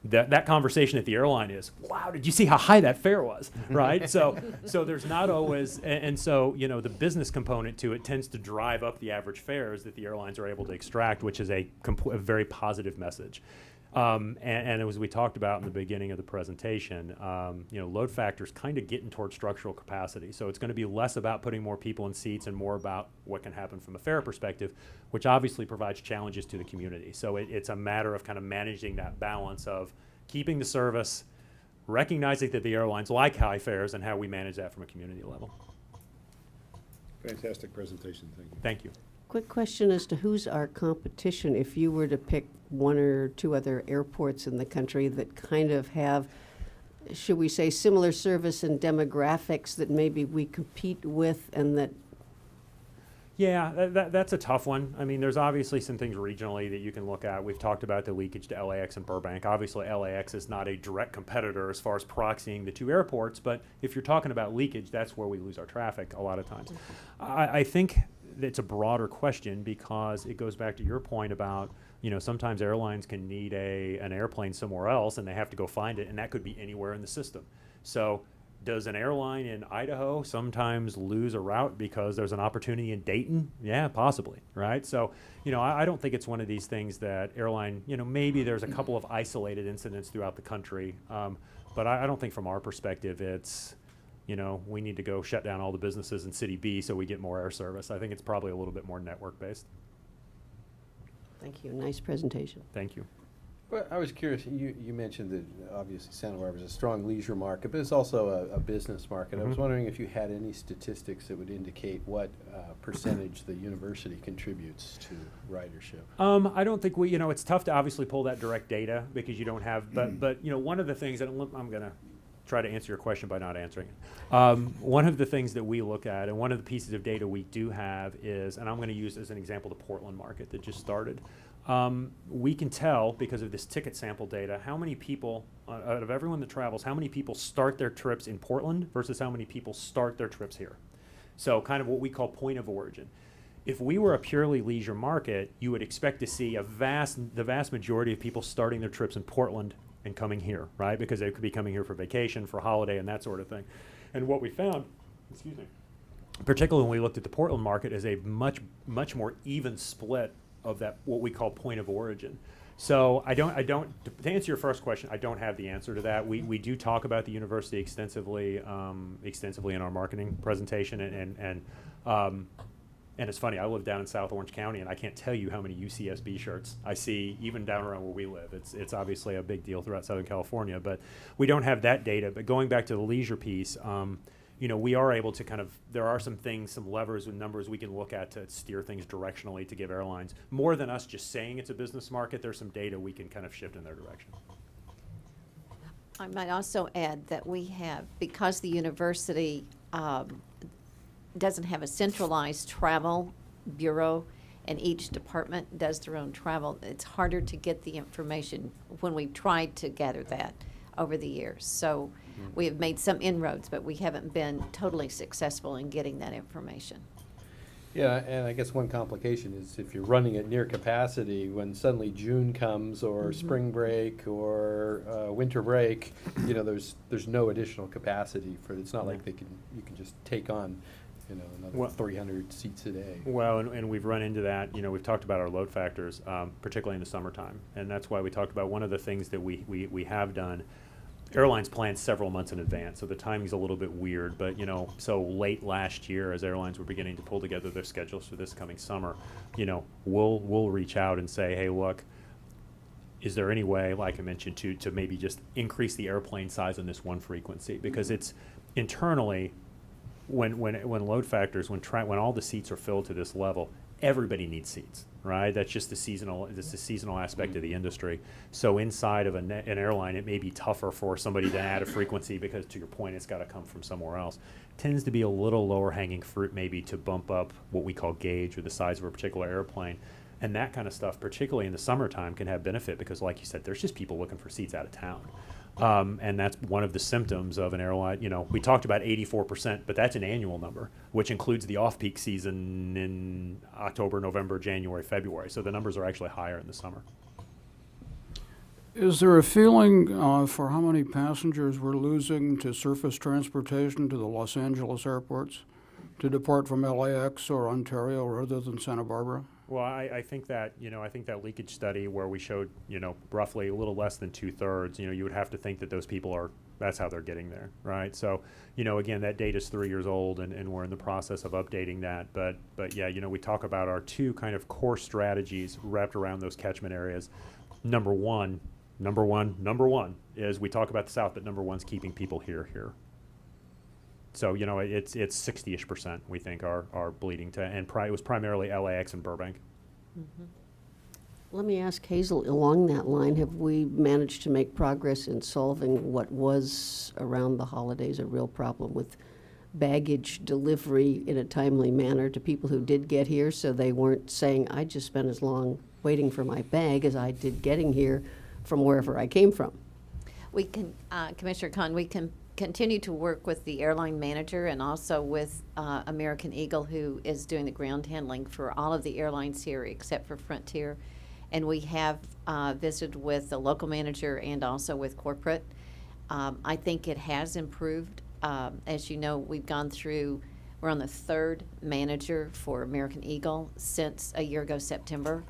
That conversation at the airline is, wow, did you see how high that fare was, right? So there's not always, and so, you know, the business component to it tends to drive up the average fares that the airlines are able to extract, which is a very positive message. And as we talked about in the beginning of the presentation, you know, load factors kind of getting towards structural capacity. So it's going to be less about putting more people in seats and more about what can happen from a fare perspective, which obviously provides challenges to the community. So it's a matter of kind of managing that balance of keeping the service, recognizing that the airlines like high fares, and how we manage that from a community level. Fantastic presentation, thank you. Thank you. Quick question as to who's our competition if you were to pick 1 or 2 other airports in the country that kind of have, should we say, similar service and demographics that maybe we compete with, and that. Yeah, that's a tough one. I mean, there's obviously some things regionally that you can look at. We've talked about the leakage to LAX and Burbank. Obviously, LAX is not a direct competitor as far as proxying the 2 airports, but if you're talking about leakage, that's where we lose our traffic a lot of times. I think it's a broader question because it goes back to your point about, sometimes airlines can need an airplane somewhere else and they have to go find it, and that could be anywhere in the system. So does an airline in Idaho sometimes lose a route because there's an opportunity in Dayton? Yeah, possibly, right? So, I don't think it's one of these things that airline, maybe there's a couple of isolated incidents throughout the country, but I don't think from our perspective it's, we need to go shut down all the businesses in City B so we get more air service. I think it's probably a little bit more network-based. Thank you. Nice presentation. Thank you. Well, I was curious, you mentioned that obviously Santa Barbara is a strong leisure market, but it's also a business market. I was Mhm. wondering if you had any statistics that would indicate what percentage the university contributes to ridership. I don't think it's tough to obviously pull that direct data because you don't have, but one of the things that I'm going to try to answer your question by not answering it. One of the things that we look at, and one of the pieces of data we do have is, and I'm going to use as an example the Portland market that just started. We can tell because of this ticket sample data how many people, out of everyone that travels, how many people start their trips in Portland versus how many people start their trips here. So kind of what we call point of origin. If we were a purely leisure market, you would expect to see the vast majority of people starting their trips in Portland and coming here, right? Because they could be coming here for vacation, for holiday, and that sort of thing. And what we found, particularly when we looked at the Portland market, is a much more even split of that, what we call point of origin. So to answer your first question, I don't have the answer to that. We do talk about the university extensively in our marketing presentation, and it's funny, I live down in South Orange County, and I can't tell you how many UCSB shirts I see even down around where we live. It's obviously a big deal throughout Southern California, but we don't have that data. But going back to the leisure piece, we are able to there are some things, some levers and numbers we can look at to steer things directionally to give airlines, more than us just saying it's a business market, there's some data we can kind of shift in their direction. I might also add that we have, because the university doesn't have a centralized travel bureau and each department does their own travel, it's harder to get the information when we've tried to gather that over the years. So we have made some inroads, but we haven't been totally successful in getting that information. Yeah, and I guess one complication is if you're running at near capacity, when suddenly June comes or spring break or winter break, there's no additional capacity for. It's not like you can just take on, another 300 seats a day. Well, and we've run into that. We've talked about our load factors, particularly in the summertime, and that's why we talked about one of the things that we have done. Airlines plan several months in advance, so the timing's a little bit weird. But so late last year, as airlines were beginning to pull together their schedules for this coming summer, we'll reach out and say, hey, look, is there any way, like I mentioned, to maybe just increase the airplane size on this one frequency? Because it's internally, when load factors, when all the seats are filled to this level, everybody needs seats, right? That's just the seasonal aspect of the industry. So inside of an airline, it may be tougher for somebody to add a frequency because, to your point, it's got to come from somewhere else. Tends to be a little lower hanging fruit maybe to bump up what we call gauge or the size of a particular airplane. And that kind of stuff, particularly in the summertime, can have benefit because, like you said, there's just people looking for seats out of town. And that's one of the symptoms of an airline. We talked about 84%, but that's an annual number, which includes the off-peak season in October, November, January, February. So the numbers are actually higher in the summer. Is there a feeling for how many passengers we're losing to surface transportation to the Los Angeles airports to depart from LAX or Ontario rather than Santa Barbara? Well, I think that, I think that leakage study where we showed, roughly a little less than 2/3, you would have to think that those people that's how they're getting there, right? So, again, that data's 3 years old and we're in the process of updating that. But yeah, we talk about our two kind of core strategies wrapped around those catchment areas. Number one is we talk about the South, but number one's keeping people here. So, it's 60-ish% we think are bleeding to, and it was primarily LAX and Burbank. Let me ask Hazel, along that line, have we managed to make progress in solving what was around the holidays a real problem with baggage delivery in a timely manner to people who did get here, so they weren't saying, I just spent as long waiting for my bag as I did getting here from wherever I came from? We can, Commissioner Khan, we can continue to work with the airline manager and also with American Eagle, who is doing the ground handling for all of the airlines here except for Frontier. And we have visited with the local manager and also with corporate. I think it has improved. As you know, we're on the third manager for American Eagle since a year ago, September.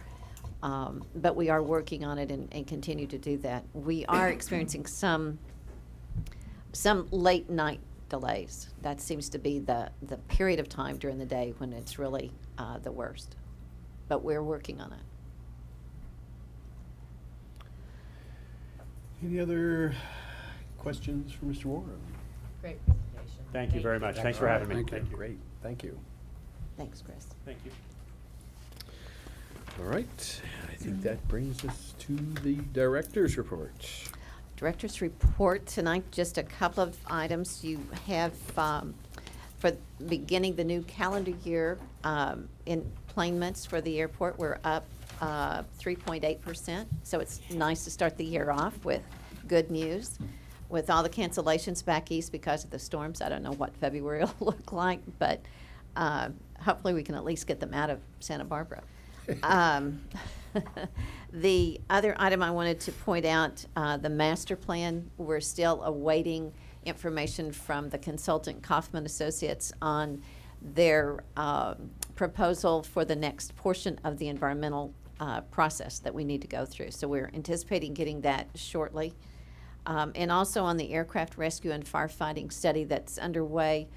But we are working on it and continue to do that. We are experiencing some late night delays. That seems to be the period of time during the day when it's really the worst. But we're working on it. Any other questions for Mr. Warren? Great presentation. Thank you very much. Thanks for having me. Thank you. Great, thank you. Thanks, Chris. Thank you. All right, I think that brings us to the director's report. Director's report tonight, just a couple of items. You have, for beginning the new calendar year, enplanements for the airport, we're up 3.8%. So it's nice to start the year off with good news. With all the cancellations back east because of the storms, I don't know what February will look like, but hopefully we can at least get them out of Santa Barbara. The other item I wanted to point out, the master plan, we're still awaiting information from the consultant Kaufman Associates on their proposal for the next portion of the environmental process that we need to go through. So we're anticipating getting that shortly. And also on the aircraft rescue and firefighting study that's underway,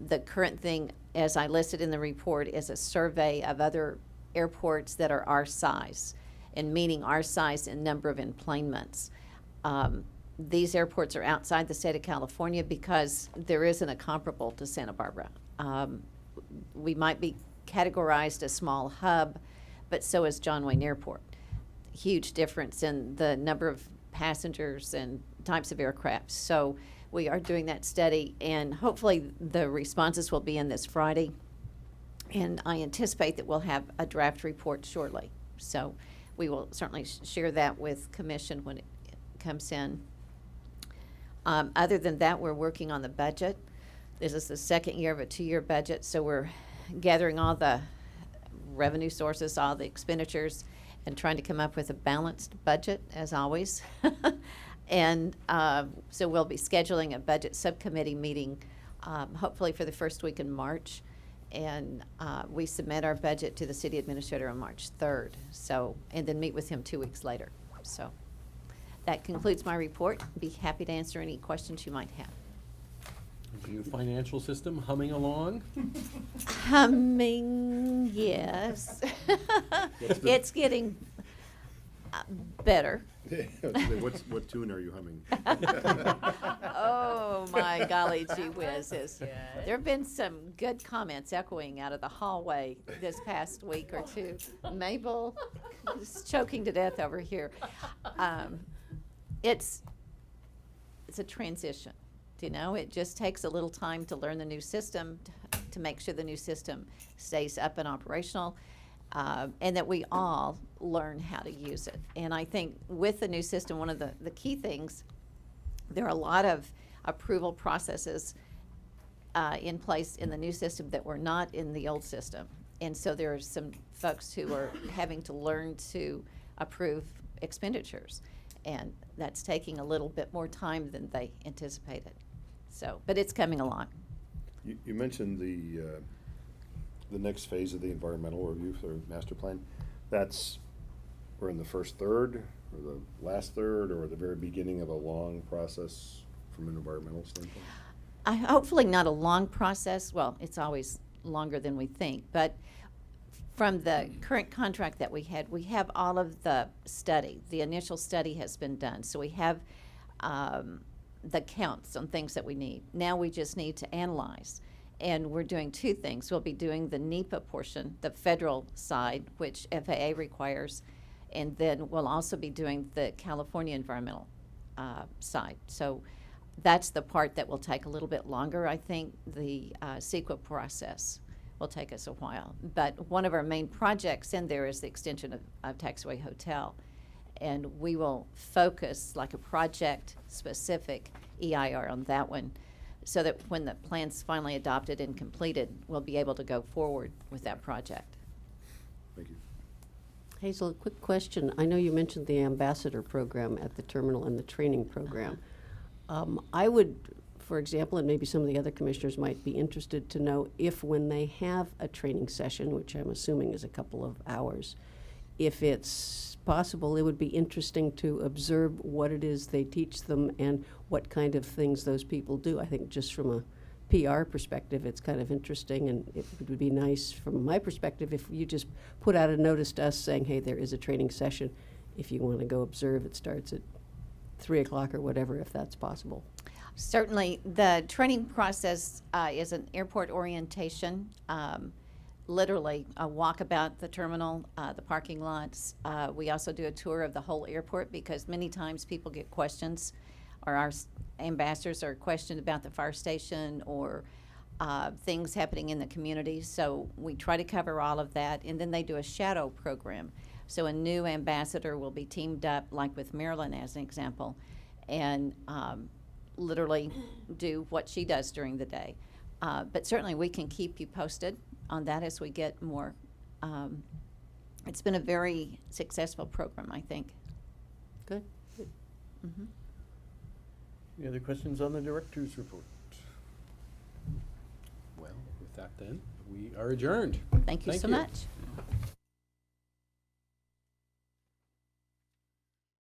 the current thing, as I listed in the report, is a survey of other airports that are our size, and meaning our size in number of enplanements. These airports are outside the state of California because there isn't a comparable to Santa Barbara. We might be categorized a small hub, but so is John Wayne Airport. Huge difference in the number of passengers and types of aircraft. So we are doing that study, and hopefully the responses will be in this Friday. And I anticipate that we'll have a draft report shortly. So we will certainly share that with Commission when it comes in. Other than that, we're working on the budget. This is the second year of a 2-year budget, so we're gathering all the revenue sources, all the expenditures, and trying to come up with a balanced budget, as always. And so we'll be scheduling a budget subcommittee meeting, hopefully for the first week in March. And we submit our budget to the city administrator on March 3rd. So, and then meet with him 2 weeks later. So that concludes my report. Be happy to answer any questions you might have. New financial system humming along? Humming, yes. It's getting better. What tune are you humming? Oh, my golly gee whizzes. There have been some good comments echoing out of the hallway this past week or two. Mabel is choking to death over here. It's a transition, you know? It just takes a little time to learn the new system, to make sure the new system stays up and operational. And that we all learn how to use it. And I think with the new system, one of the key things, there are a lot of approval processes in place in the new system that were not in the old system. And so there are some folks who are having to learn to approve expenditures. And that's taking a little bit more time than they anticipated. So, but it's coming along. You mentioned the next phase of the environmental review for the master plan. We're in the first third, or the last third, or the very beginning of a long process from an environmental standpoint? Hopefully not a long process. Well, it's always longer than we think. But from the current contract that we have all of the study. The initial study has been done. So we have the counts on things that we need. Now we just need to analyze. And we're doing two things. We'll be doing the NEPA portion, the federal side, which FAA requires, and then we'll also be doing the California environmental side. So that's the part that will take a little bit longer. I think the CEQA process will take us a while. But one of our main projects in there is the extension of Taxiway Hotel. And we will focus like a project-specific EIR on that one, so that when the plan's finally adopted and completed, we'll be able to go forward with that project. Thank you. Hazel, a quick question. I know you mentioned the ambassador program at the terminal and the training program. I would, for example, and maybe some of the other commissioners might be interested to know if when they have a training session, which I'm assuming is a couple of hours, if it's possible, it would be interesting to observe what it is they teach them and what kind of things those people do. I think just from a PR perspective, it's kind of interesting, and it would be nice from my perspective if you just put out a notice to us saying, hey, there is a training session. If you want to go observe, it starts at 3 o'clock or whatever, if that's possible. Certainly, the training process is an airport orientation, literally a walk about the terminal, the parking lots. We also do a tour of the whole airport, because many times people get questions, or our ambassadors are questioned about the fire station or things happening in the community. So we try to cover all of that, and then they do a shadow program. So a new ambassador will be teamed up, like with Marilyn as an example, and literally do what she does during the day. But certainly we can keep you posted on that as we get more. It's been a very successful program, I think. Good. Mhm. Any other questions on the director's report? Well, with that then, we are adjourned. Thank you so much.